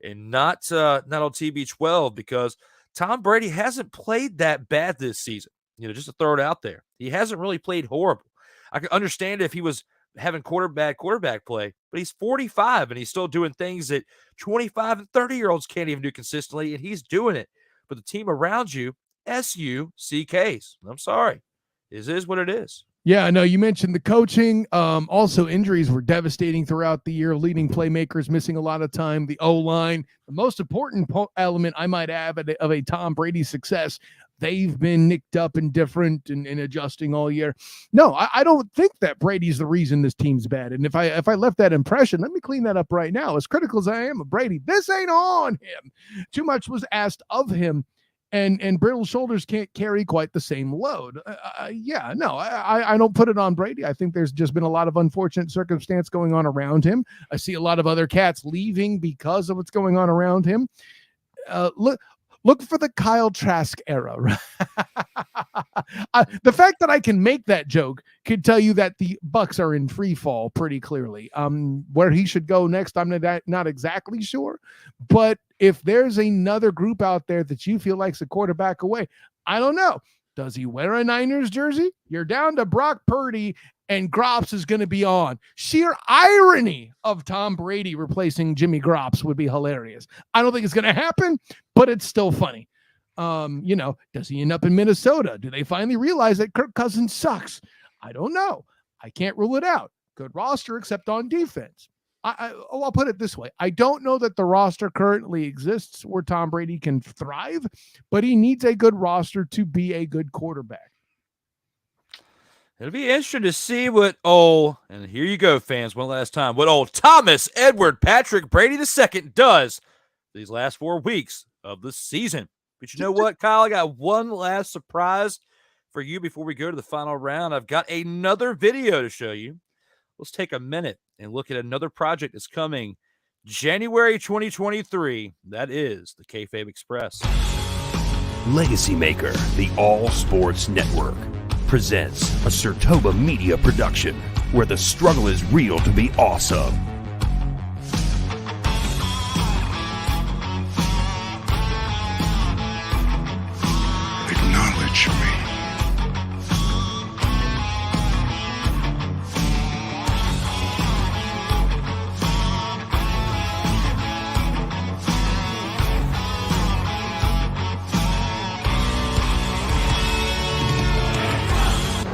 and not on TB12? Because Tom Brady hasn't played that bad this season. Just to throw it out there, he hasn't really played horrible. I can understand if he was having quarterback play, but he's 45 and he's still doing things that 25 and 30-year-olds can't even do consistently, and he's doing it. But the team around you, SUCKs. I'm sorry. It is what it is. Yeah, no, you mentioned the coaching. Also, injuries were devastating throughout the year. Leading playmakers missing a lot of time. The O-line, the most important element, I might add, of a Tom Brady success. They've been nicked up and different and adjusting all year. No, I don't think that Brady's the reason this team's bad. And if I left that impression, let me clean that up right now. As critical as I am of Brady, this ain't on him. Too much was asked of him. And brittle shoulders can't carry quite the same load. I don't put it on Brady. I think there's just been a lot of unfortunate circumstance going on around him. I see a lot of other cats leaving because of what's going on around him. Look for the Kyle Trask era. The fact that I can make that joke could tell you that the Bucs are in free fall pretty clearly. Where he should go next, I'm not exactly sure. But if there's another group out there that you feel like's a quarterback away, I don't know. Does he wear a Niners jersey? You're down to Brock Purty, and Grops is going to be on. Sheer irony of Tom Brady replacing Jimmy Grops would be hilarious. I don't think it's going to happen, but it's still funny. Does he end up in Minnesota? Do they finally realize that Kirk Cousins sucks? I don't know. I can't rule it out. Good roster, except on defense. I'll put it this way. I don't know that the roster currently exists where Tom Brady can thrive, but he needs a good roster to be a good quarterback. It'll be interesting to see and here you go, fans, one last time, what old Thomas Edward Patrick Brady II does these last 4 weeks of the season. But you know what, Kyle? I got one last surprise for you before we go to the final round. I've got another video to show you. Let's take a minute and look at another project that's coming January 2023. That is the Kayfabe Express. LegacyMaker, the all sports network, presents a SIRTOBA media production where the struggle is real to be awesome. Acknowledge me.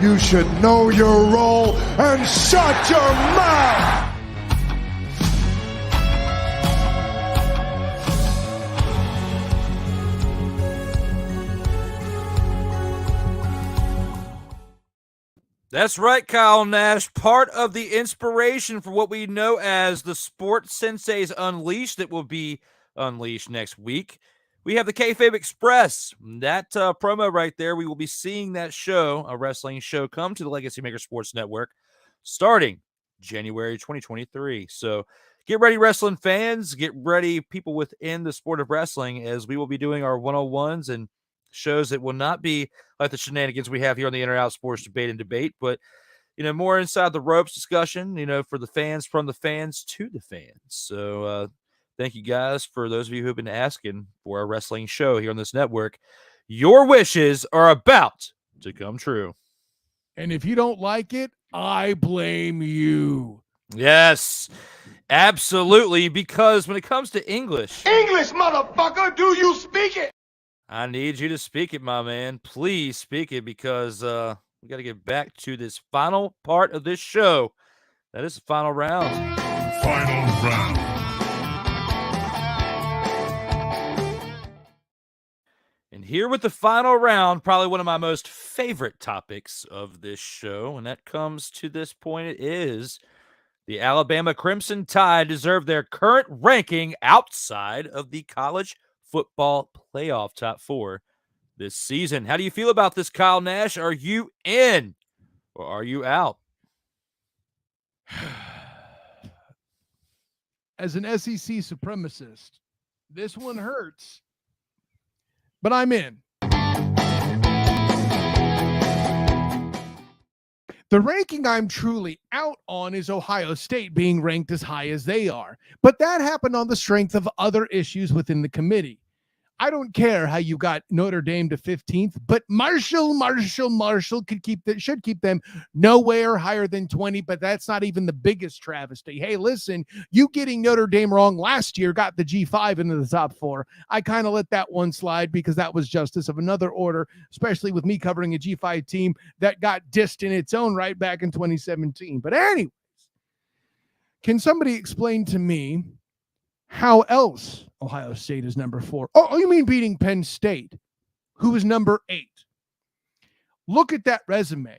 You should know your role and shut your mouth! That's right, Kyle Nash. Part of the inspiration for what we know as the Sports Senseis Unleashed that will be unleashed next week. We have the Kayfabe Express. That promo right there, we will be seeing that show, a wrestling show, come to the LegacyMaker Sports Network starting January 2023. So get ready, wrestling fans. Get ready, people within the sport of wrestling, as we will be doing our 101s and shows that will not be like the shenanigans we have here on the In or Out Sports Debate and Debate, but more inside the ropes discussion, for the fans, from the fans to the fans. So thank you guys for those of you who have been asking for a wrestling show here on this network. Your wishes are about to come true. And if you don't like it, I blame you. Yes, absolutely. Because when it comes to English, motherfucker, do you speak it? I need you to speak it, my man. Please speak it, because we got to get back to this final part of this show. That is the final round. Final round. And here with the final round, probably one of my most favorite topics of this show, and that comes to this point, it is the Alabama Crimson Tide deserve their current ranking outside of the college football playoff top 4 this season. How do you feel about this, Kyle Nash? Are you in or are you out? As an SEC supremacist, this one hurts, but I'm in. The ranking I'm truly out on is Ohio State being ranked as high as they are, but that happened on the strength of other issues within the committee. I don't care how you got Notre Dame to 15th, but Marshall should keep them nowhere higher than 20, but that's not even the biggest travesty. Hey, listen, you getting Notre Dame wrong last year got the G5 into the top 4. I kind of let that one slide because that was justice of another order, especially with me covering a G5 team that got dissed in its own right back in 2017. But anyways, can somebody explain to me how else Ohio State is number 4? Oh, you mean beating Penn State, who is number 8? Look at that resume.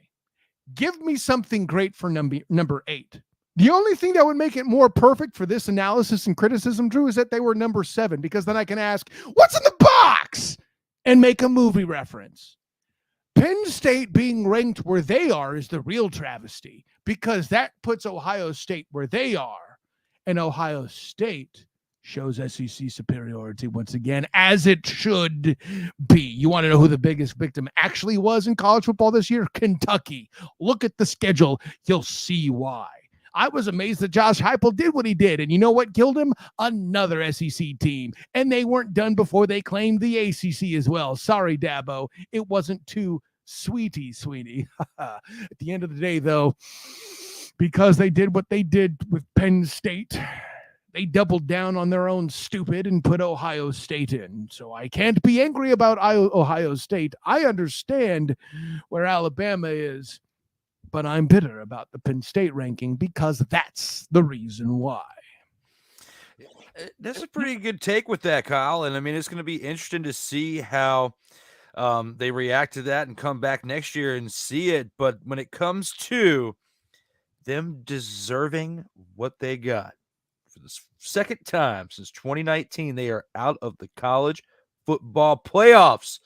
Give me something great for number 8. The only thing that would make it more perfect for this analysis and criticism, Drew, is that they were number 7, because then I can ask, what's in the box? And make a movie reference. Penn State being ranked where they are is the real travesty, because that puts Ohio State where they are, and Ohio State shows SEC superiority once again, as it should be. You want to know who the biggest victim actually was in college football this year? Kentucky. Look at the schedule. You'll see why. I was amazed that Josh Heupel did what he did. And you know what killed him? Another SEC team. And they weren't done before they claimed the ACC as well. Sorry, Dabo. It wasn't too sweetie. At the end of the day, though, because they did what they did with Penn State, they doubled down on their own stupid and put Ohio State in. So I can't be angry about Ohio State. I understand where Alabama is, but I'm bitter about the Penn State ranking because that's the reason why. That's a pretty good take with that, Kyle. And I mean, it's going to be interesting to see how they react to that and come back next year and see it. But when it comes to them deserving what they got, for the second time since 2019, they are out of the college football playoffs.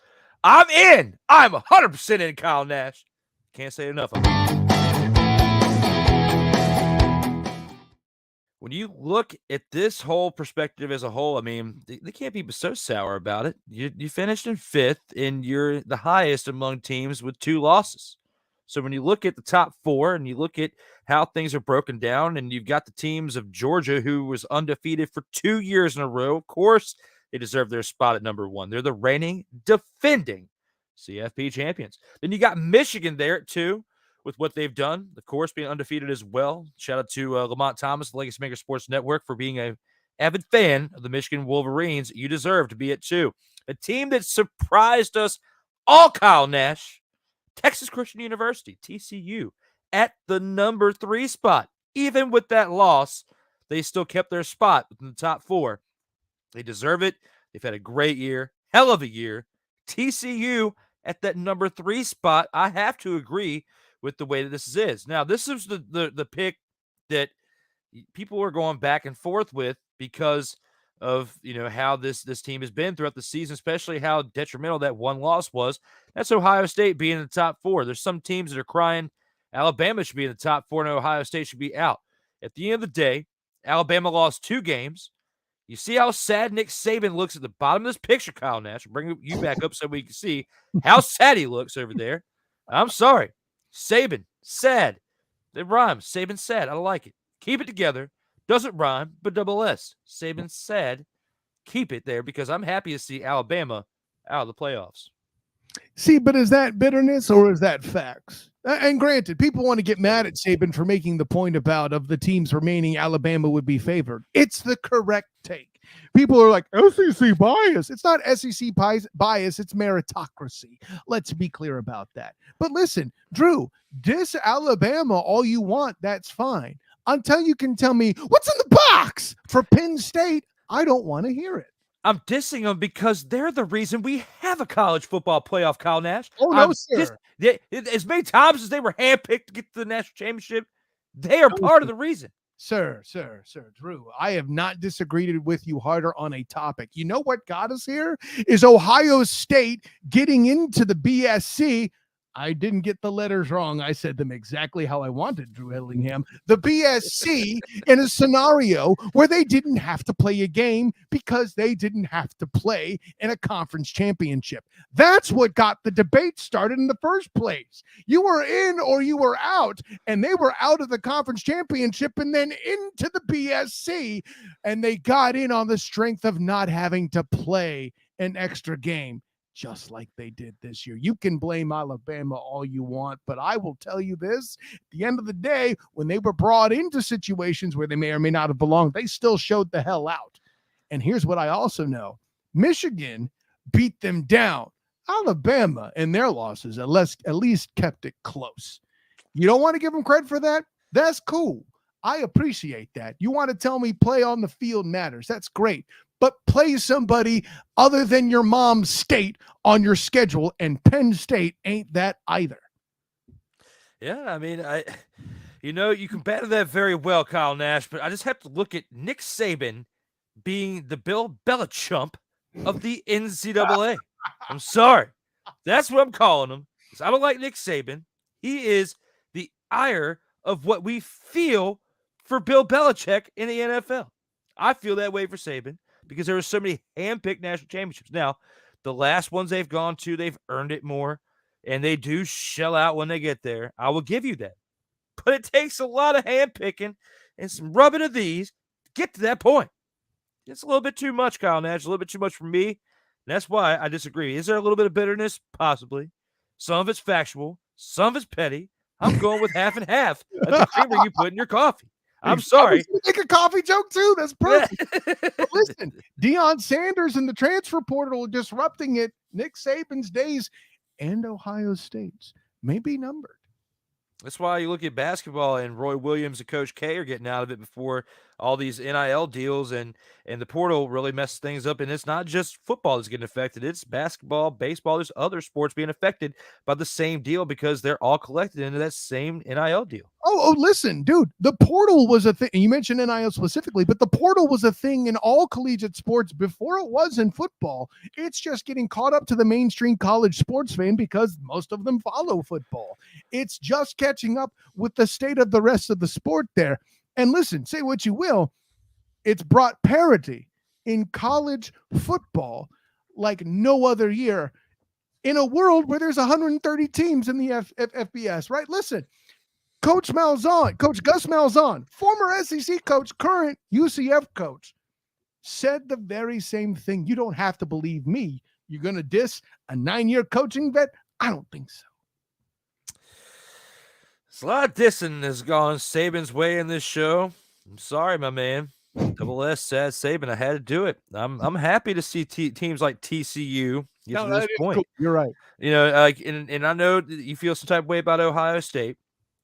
I'm in. I'm 100% in, Kyle Nash. Can't say enough of it. When you look at this whole perspective as a whole, I mean, they can't be so sour about it. You finished in 5th, and you're the highest among teams with 2 losses. So when you look at the top 4 and you look at how things are broken down, and you've got the teams of Georgia, who was undefeated for 2 years in a row, of course, they deserve their spot at number 1. They're the reigning, defending CFP champions. Then you got Michigan there at 2 with what they've done, of course, being undefeated as well. Shout out to Lamont Thomas, the LegacyMaker Sports Network, for being an avid fan of the Michigan Wolverines. You deserve to be at 2. A team that surprised us all, Kyle Nash, Texas Christian University, TCU, at the number 3 spot. Even with that loss, they still kept their spot within the top 4. They deserve it. They've had a great year, hell of a year. TCU at that number 3 spot, I have to agree with the way that this is. Now, this is the pick that people are going back and forth with because of how this team has been throughout the season, especially how detrimental that one loss was. That's Ohio State being in the top 4. There's some teams that are crying Alabama should be in the top 4 and Ohio State should be out. At the end of the day, Alabama lost 2 games. You see how sad Nick Saban looks at the bottom of this picture, Kyle Nash. Bring you back up so we can see how sad he looks over there. I'm sorry. Saban, sad. It rhymes. Saban, sad. I like it. Keep it together. Doesn't rhyme, but double S. Saban, sad. Keep it there because I'm happy to see Alabama out of the playoffs. See, but is that bitterness or is that facts? And granted, people want to get mad at Saban for making the point about of the teams remaining, Alabama would be favored. It's the correct take. People are like, SEC bias. It's not SEC bias. It's meritocracy. Let's be clear about that. But listen, Drew, diss Alabama all you want. That's fine. Until you can tell me what's in the box for Penn State, I don't want to hear it. I'm dissing them because they're the reason we have a college football playoff, Kyle Nash. Oh, no, sir. As many times as they were handpicked to get to the national championship, they are part of the reason. Sir, Drew, I have not disagreed with you harder on a topic. You know what got us here is Ohio State getting into the BSC. I didn't get the letters wrong. I said them exactly how I wanted, Drew Willingham. The BSC in a scenario where they didn't have to play a game because they didn't have to play in a conference championship. That's what got the debate started in the first place. You were in or you were out, and they were out of the conference championship and then into the BSC, and they got in on the strength of not having to play an extra game. Just like they did this year. You can blame Alabama all you want, but I will tell you this, at the end of the day, when they were brought into situations where they may or may not have belonged, they still showed the hell out. And here's what I also know. Michigan beat them down. Alabama and their losses at least kept it close. You don't want to give them credit for that? That's cool. I appreciate that. You want to tell me play on the field matters. That's great. But play somebody other than your mom's state on your schedule, and Penn State ain't that either. Yeah, I mean, you combated that very well, Kyle Nash, but I just have to look at Nick Saban being the Bill Belichump of the NCAA. I'm sorry. That's what I'm calling him. I don't like Nick Saban. He is the ire of what we feel for Bill Belichick in the NFL. I feel that way for Saban, because there were so many hand-picked national championships. Now, the last ones they've gone to, they've earned it more, and they do shell out when they get there. I will give you that. But it takes a lot of hand-picking and some rubbing of these to get to that point. It's a little bit too much, Kyle Nash, a little bit too much for me, and that's why I disagree. Is there a little bit of bitterness? Possibly. Some of it's factual. Some of it's petty. I'm going with half and half of the creamer you put in your coffee. I'm sorry. Make a coffee joke too. That's perfect. But listen, Deion Sanders and the transfer portal disrupting it. Nick Saban's days and Ohio State's may be numbered. That's why you look at basketball and Roy Williams and Coach K are getting out of it before all these NIL deals and the portal really messes things up. And it's not just football that's getting affected. It's basketball, baseball. There's other sports being affected by the same deal because they're all collected into that same NIL deal. Oh, listen, dude, the portal was a thing. You mentioned NIL specifically, but the portal was a thing in all collegiate sports before it was in football. It's just getting caught up to the mainstream college sports fan because most of them follow football. It's just catching up with the state of the rest of the sport there. And listen, say what you will, it's brought parity in college football like no other year in a world where there's 130 teams in the FBS, right? Listen, Coach Gus Malzahn, former SEC coach, current UCF coach, said the very same thing. You don't have to believe me. You're going to diss a 9-year coaching vet? I don't think so. A lot of dissing has gone Saban's way in this show. I'm sorry, my man. Double S sad Saban. I had to do it. I'm happy to see teams like TCU get to this point. Cool. You're right. And I know you feel some type of way about Ohio State.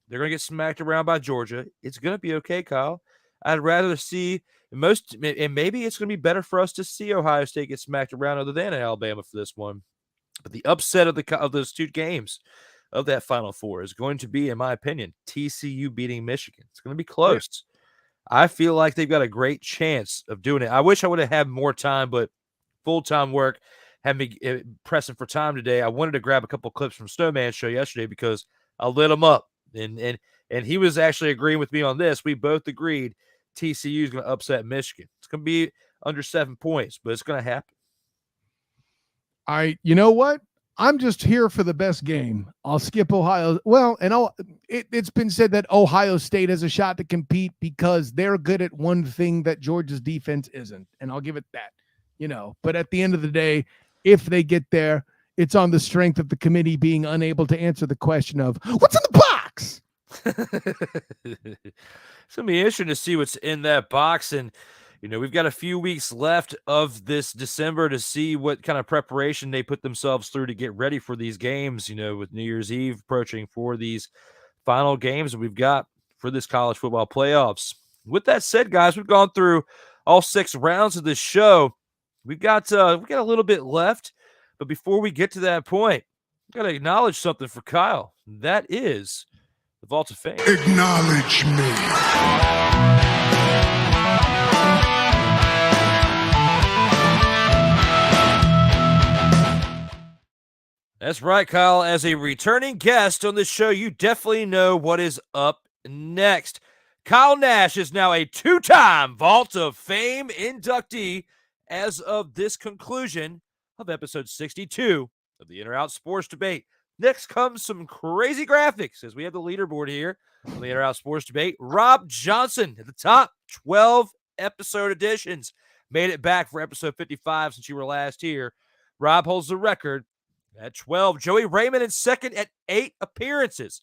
They're going to get smacked around by Georgia. It's going to be okay, Kyle. I'd rather see and maybe it's going to be better for us to see Ohio State get smacked around other than Alabama for this one. But the upset of those two games of that Final Four is going to be, in my opinion, TCU beating Michigan. It's going to be close. Yeah. I feel like they've got a great chance of doing it. I wish I would have had more time, but full-time work had me pressing for time today. I wanted to grab a couple clips from Snowman's show yesterday because I lit him up, and he was actually agreeing with me on this. We both agreed TCU is going to upset Michigan. It's going to be under 7 points, but it's going to happen. You know what? I'm just here for the best game. I'll skip Ohio. Well, and it's been said that Ohio State has a shot to compete because they're good at one thing that Georgia's defense isn't. And I'll give it that, but at the end of the day, if they get there, it's on the strength of the committee being unable to answer the question of what's in the box. It's going to be interesting to see what's in that box. And, we've got a few weeks left of this December to see what kind of preparation they put themselves through to get ready for these games, with New Year's Eve approaching for these final games that we've got for this college football playoffs. With that said, guys, we've gone through all 6 rounds of this show. We've got a little bit left, but before we get to that point, we've got to acknowledge something for Kyle. That is the Vault of Fame. Acknowledge me. That's right, Kyle. As a returning guest on this show, you definitely know what is up next. Kyle Nash is now a 2-time Vault of Fame inductee as of this conclusion of episode 62 of the In or Out Sports Debate. Next comes some crazy graphics as we have the leaderboard here on the In or Out Sports Debate. Rob Johnson at the top, 12 episode editions. Made it back for episode 55 since you were last here. Rob holds the record at 12. Joey Raymond in second at 8 appearances.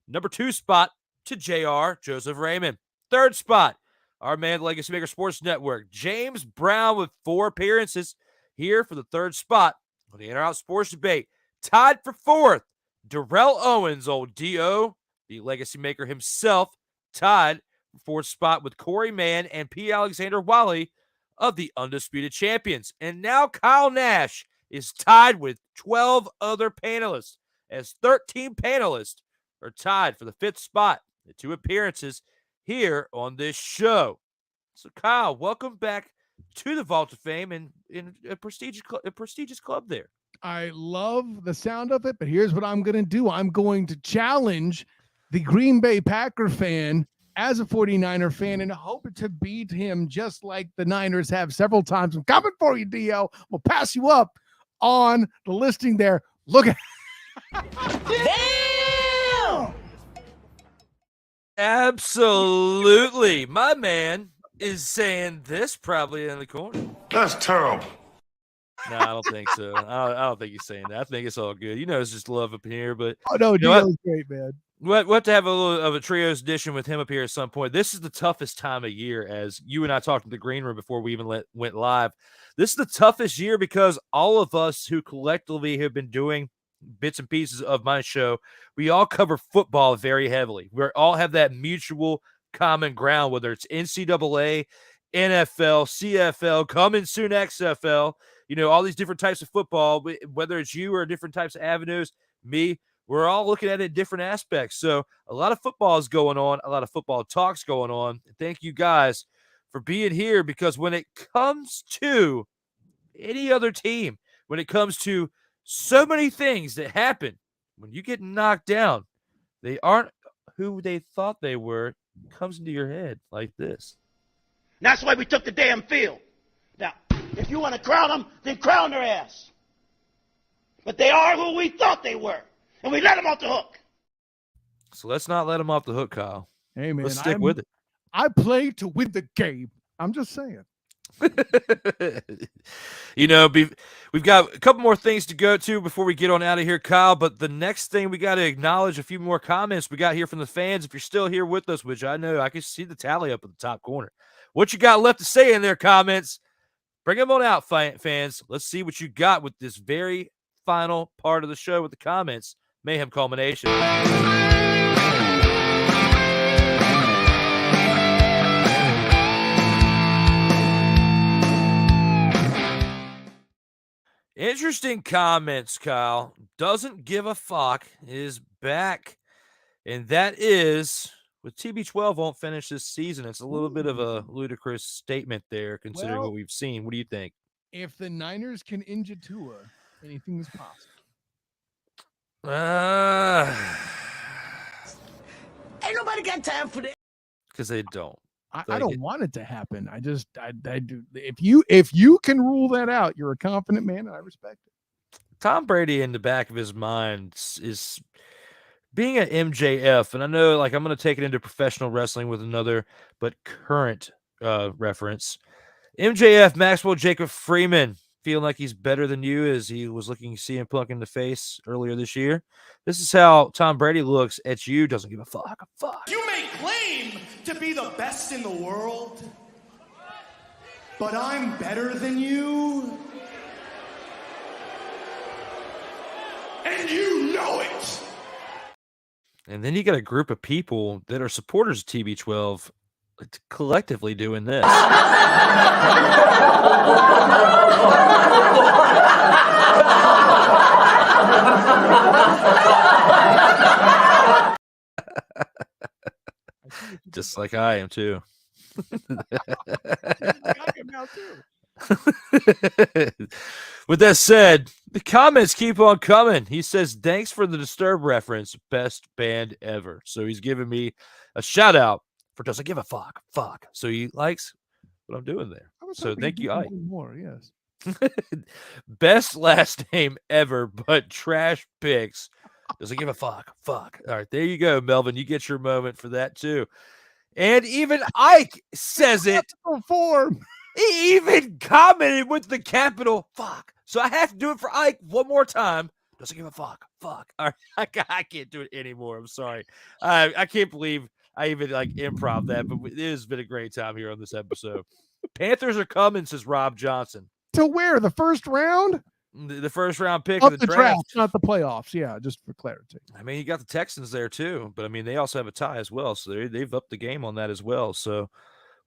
Number 2 spot to JR, Joseph Raymond. Third spot, our man, LegacyMaker Sports Network, James Brown with 4 appearances here for the 3rd spot on the In or Out Sports Debate. Tied for 4th, Darrell Owens, old D.O., the LegacyMaker himself, tied for 4th spot with Corey Mann and P. Alexander Wally of the Undisputed Champions. And now Kyle Nash is tied with 12 other panelists, as 13 panelists are tied for the 5th spot, the 2 appearances here on this show. So, Kyle, welcome back to the Vault of Fame and in a prestigious club there. I love the sound of it, but here's what I'm going to do. I'm going to challenge the Green Bay Packer fan as a 49er fan and hope to beat him just like the Niners have several times. I'm coming for you, D.O. We'll pass you up on the listing there. Look at Damn! Absolutely. My man is saying this probably in the corner. That's terrible. No, I don't think so. I don't think he's saying that. I think it's all good. It's just love up in here. But oh no, Dio's great, man. We'll have to have a little of a trios edition with him up here at some point. This is the toughest time of year, as you and I talked in the green room before we even went live. This is the toughest year because all of us who collectively have been doing bits and pieces of my show, we all cover football very heavily. We all have that mutual common ground, whether it's NCAA, NFL, CFL, coming soon XFL, all these different types of football, whether it's you or different types of avenues, me, we're all looking at it in different aspects. So a lot of football is going on, a lot of football talks going on. Thank you guys for being here, because when it comes to any other team, when it comes to so many things that happen when you get knocked down, they aren't who they thought they were. It comes into your head like this. That's why we took the damn field. Now, if you want to crown them, then crown their ass. But they are who we thought they were, and we let them off the hook. So let's not let them off the hook, Kyle. Hey, man. Let's stick with it. I play to win the game. I'm just saying. We've got a couple more things to go to before we get on out of here, Kyle. But the next thing, we got to acknowledge a few more comments we got here from the fans. If you're still here with us, which I know I can see the tally up at the top corner. What you got left to say in their comments? Bring them on out, fans. Let's see what you got with this very final part of the show with the comments. Mayhem culmination. Interesting comments, Kyle. Doesn't give a fuck is back. And that is, with TB12 won't finish this season. It's a little bit of a ludicrous statement there, considering what we've seen. What do you think? If the Niners can injure Tua, anything is possible. Ain't nobody got time for that. Because they don't. I don't want it to happen. I do. If you can rule that out, you're a confident man, and I respect it. Tom Brady in the back of his mind is being an MJF, and I know like I'm going to take it into professional wrestling with another but current reference. MJF, Maxwell Jacob Freeman, feeling like he's better than you as he was looking CM Punk in the face earlier this year. This is how Tom Brady looks at you. Doesn't give a fuck. You may claim to be the best in the world, but I'm better than you. And you know it. And then you got a group of people that are supporters of TB12 collectively doing this. Just like I am too. With that said, the comments keep on coming. He says, thanks for the Disturbed reference. Best band ever. So he's giving me a shout out for doesn't give a fuck. So he likes what I'm doing there. So thank you, Ike. More, yes. Best last name ever, but trash picks. Doesn't give a fuck. All right, there you go, Melvin. You get your moment for that too. And even Ike says it. Form. He even commented with the capital fuck. So I have to do it for Ike one more time. Doesn't give a fuck. All right, I can't do it anymore. I'm sorry. I can't believe I even like improv that, but it has been a great time here on this episode. Panthers are coming, says Rob Johnson. To where? The first round? The first round pick of the draft, not the playoffs. Yeah, just for clarity. I mean, you got the Texans there too, but I mean, they also have a tie as well, so they've upped the game on that as well. So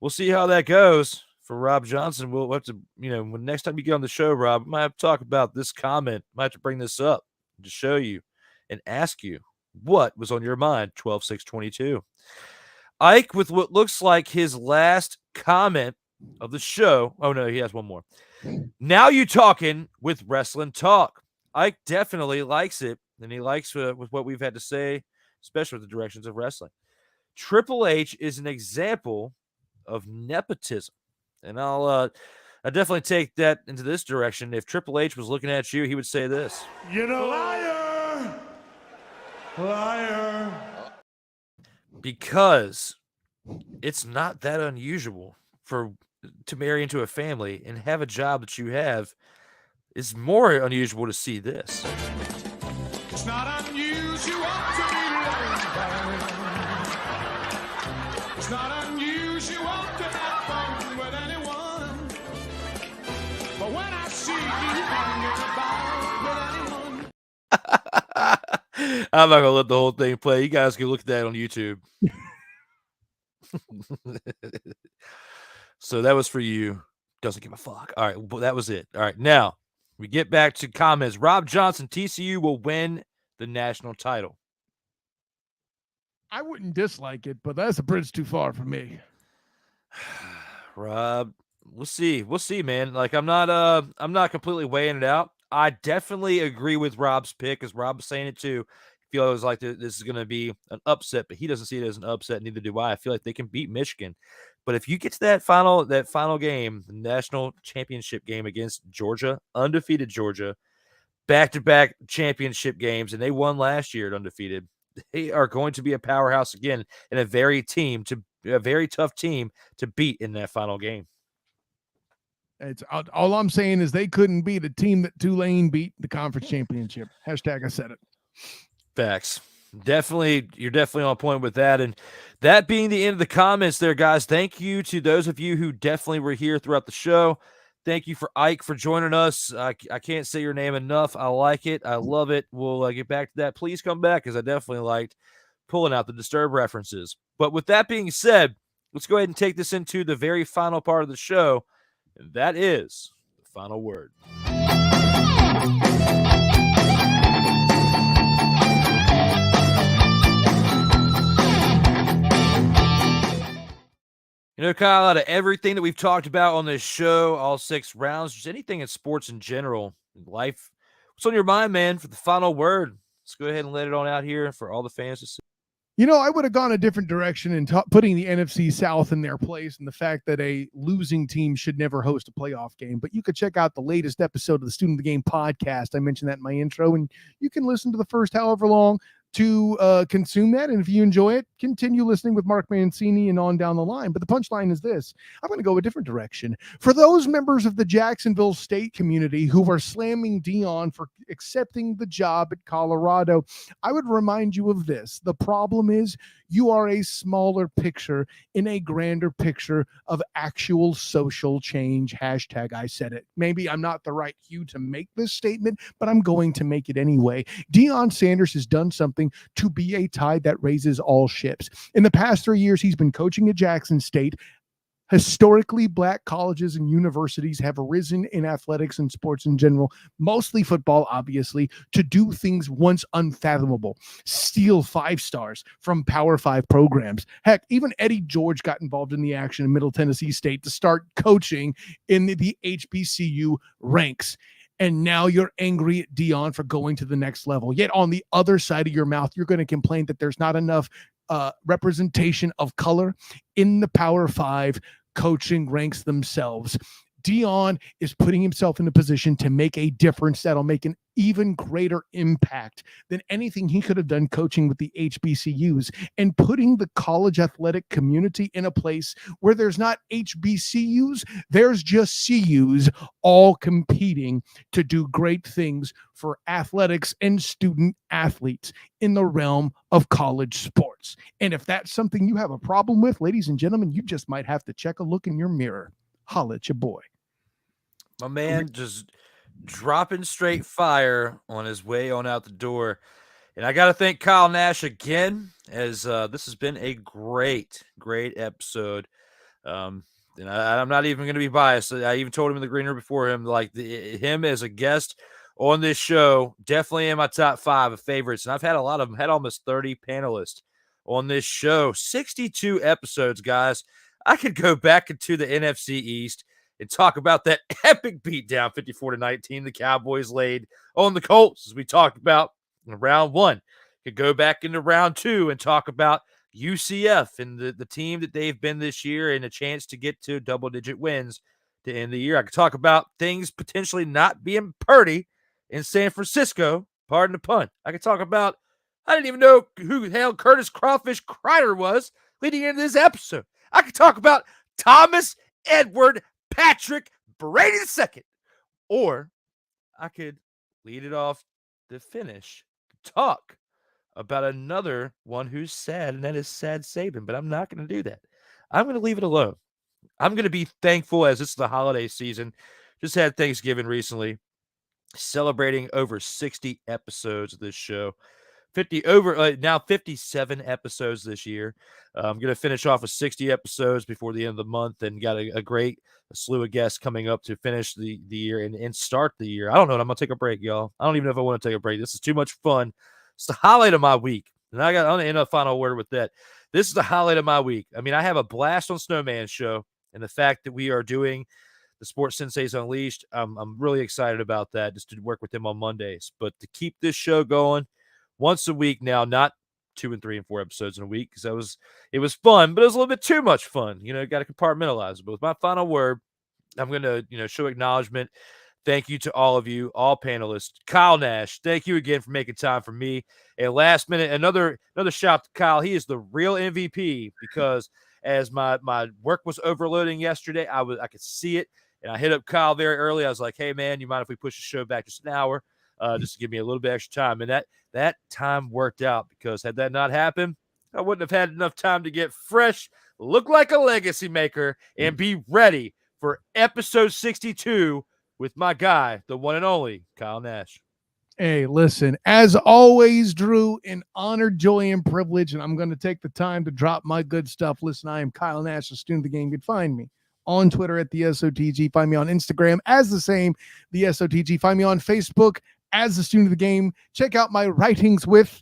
we'll see how that goes for Rob Johnson. We'll have to, when next time you get on the show, Rob, I might have to talk about this comment. I might have to bring this up to show you and ask you what was on your mind. 12/6/22. Ike with what looks like his last comment of the show. Oh no, he has one more. Now you talking with Wrestling Talk. Ike definitely likes it, and he likes with what we've had to say, especially with the directions of wrestling. Triple H is an example of nepotism, and I definitely take that into this direction. If Triple H was looking at you, he would say this: "You're a liar." Because it's not that unusual to marry into a family and have a job that you have. It's more unusual to see this. It's not unusual to be loved. It's not unusual to have fun with anyone. But when I see you hanging about with anyone. I'm not going to let the whole thing play. You guys can look at that on YouTube. So that was for you. Doesn't give a fuck. All right, well, that was it. All right, now we get back to comments. Rob Johnson, TCU will win the national title. I wouldn't dislike it, but that's a bridge too far for me. Rob, we'll see. We'll see, man. Like I'm not completely weighing it out. I definitely agree with Rob's pick, as Rob was saying it too. I feel it was like this is going to be an upset, but he doesn't see it as an upset. Neither do I. I feel like they can beat Michigan. But if you get to that final game, the national championship game against Georgia, undefeated Georgia, back-to-back championship games, and they won last year at undefeated, they are going to be a powerhouse again and a very tough team to beat in that final game. It's all I'm saying is they couldn't beat a team that Tulane beat the conference championship. Hashtag I said it. Facts. Definitely, you're definitely on point with that. And that being the end of the comments there, guys, thank you to those of you who definitely were here throughout the show. Thank you for Ike for joining us. I can't say your name enough. I like it. I love it. We'll get back to that. Please come back, because I definitely liked pulling out the Disturbed references. But with that being said, let's go ahead and take this into the very final part of the show, and that is the final word. Kyle, out of everything that we've talked about on this show, all 6 rounds, just anything in sports in general, in life, what's on your mind, man, for the final word? Let's go ahead and let it on out here for all the fans to see. You know, I would have gone a different direction in putting the NFC South in their place and the fact that a losing team should never host a playoff game. But you could check out the latest episode of the Student of the Game podcast. I mentioned that in my intro, and you can listen to the first however long to consume that. And if you enjoy it, continue listening with Mark Mancini and on down the line. But the punchline is this. I'm going to go a different direction. For those members of the Jacksonville State community who are slamming Dion for accepting the job at Colorado, I would remind you of this. The problem is you are a smaller picture in a grander picture of actual social change. Hashtag I said it. Maybe I'm not the right hue to make this statement, but I'm going to make it anyway. Deion Sanders has done something to be a tide that raises all ships. In the past 3 years, he's been coaching at Jackson State. Historically, black colleges and universities have risen in athletics and sports in general, mostly football, obviously, to do things once unfathomable. Steal 5 stars from Power 5 programs. Heck, even Eddie George got involved in the action in Middle Tennessee State to start coaching in the HBCU ranks. And now you're angry at Deion for going to the next level. Yet on the other side of your mouth, you're going to complain that there's not enough representation of color in the Power 5 coaching ranks themselves. Deion is putting himself in a position to make a difference that'll make an even greater impact than anything he could have done coaching with the HBCUs, and putting the college athletic community in a place where there's not HBCUs, there's just CUs all competing to do great things for athletics and student athletes in the realm of college sports. And if that's something you have a problem with, ladies and gentlemen, you just might have to check a look in your mirror. Holla at your boy. My man just dropping straight fire on his way on out the door. And I got to thank Kyle Nash again, as this has been a great episode. And I'm not even going to be biased. I even told him in the green room before him, like him as a guest on this show, definitely in my top 5 of favorites. And I've had a lot of them, had almost 30 panelists on this show. 62 episodes, guys. I could go back into the NFC East and talk about that epic beatdown, 54-19, the Cowboys laid on the Colts, as we talked about in round 1. Could go back into round 2 and talk about UCF and the team that they've been this year and a chance to get to double-digit wins to end the year. I could talk about things potentially not being Purty in San Francisco, pardon the pun. I could talk about, I didn't even know who the hell Curtis Crawfish Crider was leading into this episode. I could talk about Thomas Edward Patrick Brady II. Or I could lead it off to finish, talk about another one who's sad, and that is Sad Saban. But I'm not going to do that. I'm going to leave it alone. I'm going to be thankful, as it's the holiday season. Just had Thanksgiving recently, celebrating over 60 episodes of this show. 57 episodes this year. I'm going to finish off with 60 episodes before the end of the month, and got a great slew of guests coming up to finish the year and start the year. I don't know. I'm going to take a break, y'all. I don't even know if I want to take a break. This is too much fun. It's the highlight of my week. And I'm going to end a final word with that. This is the highlight of my week. I mean, I have a blast on Snowman's show, and the fact that we are doing the Sports Senseis Unleashed, I'm really excited about that, just to work with them on Mondays. But to keep this show going once a week now, not 2 and 3 and 4 episodes in a week, because it was fun, but it was a little bit too much fun. You know, got to compartmentalize it. But with my final word, I'm going to, show acknowledgement. Thank you to all of you, all panelists. Kyle Nash, thank you again for making time for me. And last minute, another shout to Kyle. He is the real MVP, because as my work was overloading yesterday, I could see it, and I hit up Kyle very early. I was like, hey man, you mind if we push the show back just an hour, just to give me a little bit extra time? And that time worked out, because had that not happened, I wouldn't have had enough time to get fresh, look like a legacy maker, and be ready for episode 62 with my guy, the one and only Kyle Nash. Hey, listen, as always, Drew, an honor, joy, and privilege, and I'm going to take the time to drop my good stuff. Listen, I am Kyle Nash, the student of the game. You can find me on Twitter at the SOTG. Find me on Instagram as the same, the SOTG. Find me on Facebook as the student of the game. Check out my writings with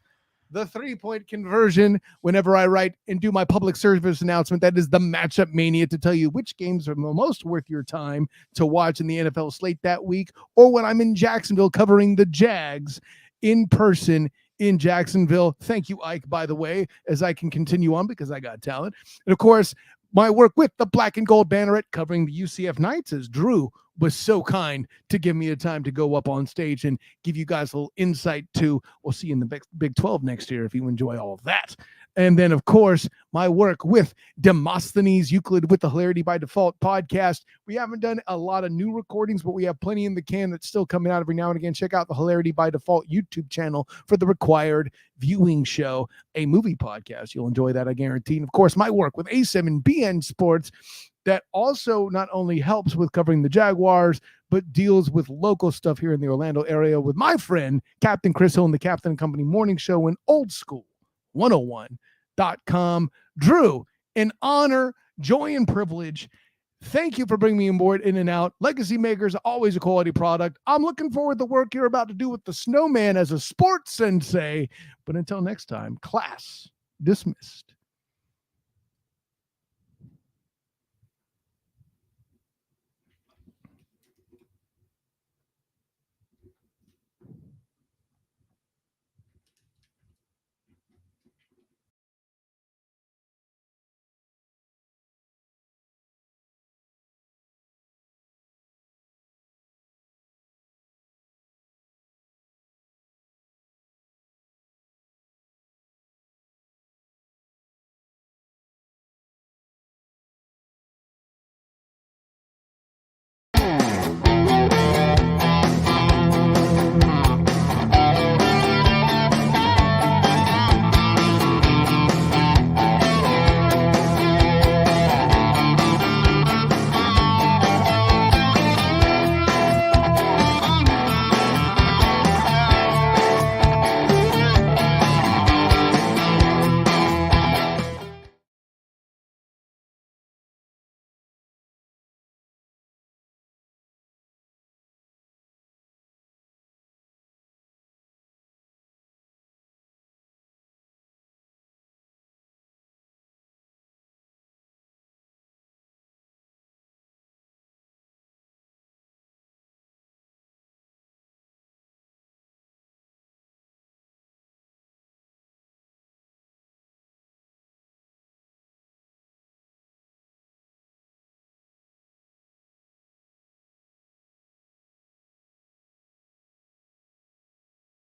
the 3-point conversion whenever I write and do my public service announcement. That is the Matchup Mania, to tell you which games are the most worth your time to watch in the NFL slate that week, or when I'm in Jacksonville covering the Jags in person in Jacksonville. Thank you, Ike, by the way, as I can continue on because I got talent. And of course, my work with the Black and Gold Banneret covering the UCF Knights, as Drew was so kind to give me a time to go up on stage and give you guys a little insight to. We'll see you in the Big 12 next year if you enjoy all of that. And then, of course, my work with Demosthenes Euclid with the Hilarity by Default podcast. We haven't done a lot of new recordings, but we have plenty in the can that's still coming out every now and again. Check out the Hilarity by Default YouTube channel for the required viewing show, a movie podcast. You'll enjoy that, I guarantee. And, of course, my work with A7BN Sports that also not only helps with covering the Jaguars, but deals with local stuff here in the Orlando area with my friend, Captain Chris Hill, and the Captain and Company Morning Show and Old School 101.com. Drew, an honor, joy, and privilege. Thank you for bringing me on board In and Out. LegacyMaker is always a quality product. I'm looking forward to the work you're about to do with the Snowman as a sports sensei. But until next time, class dismissed.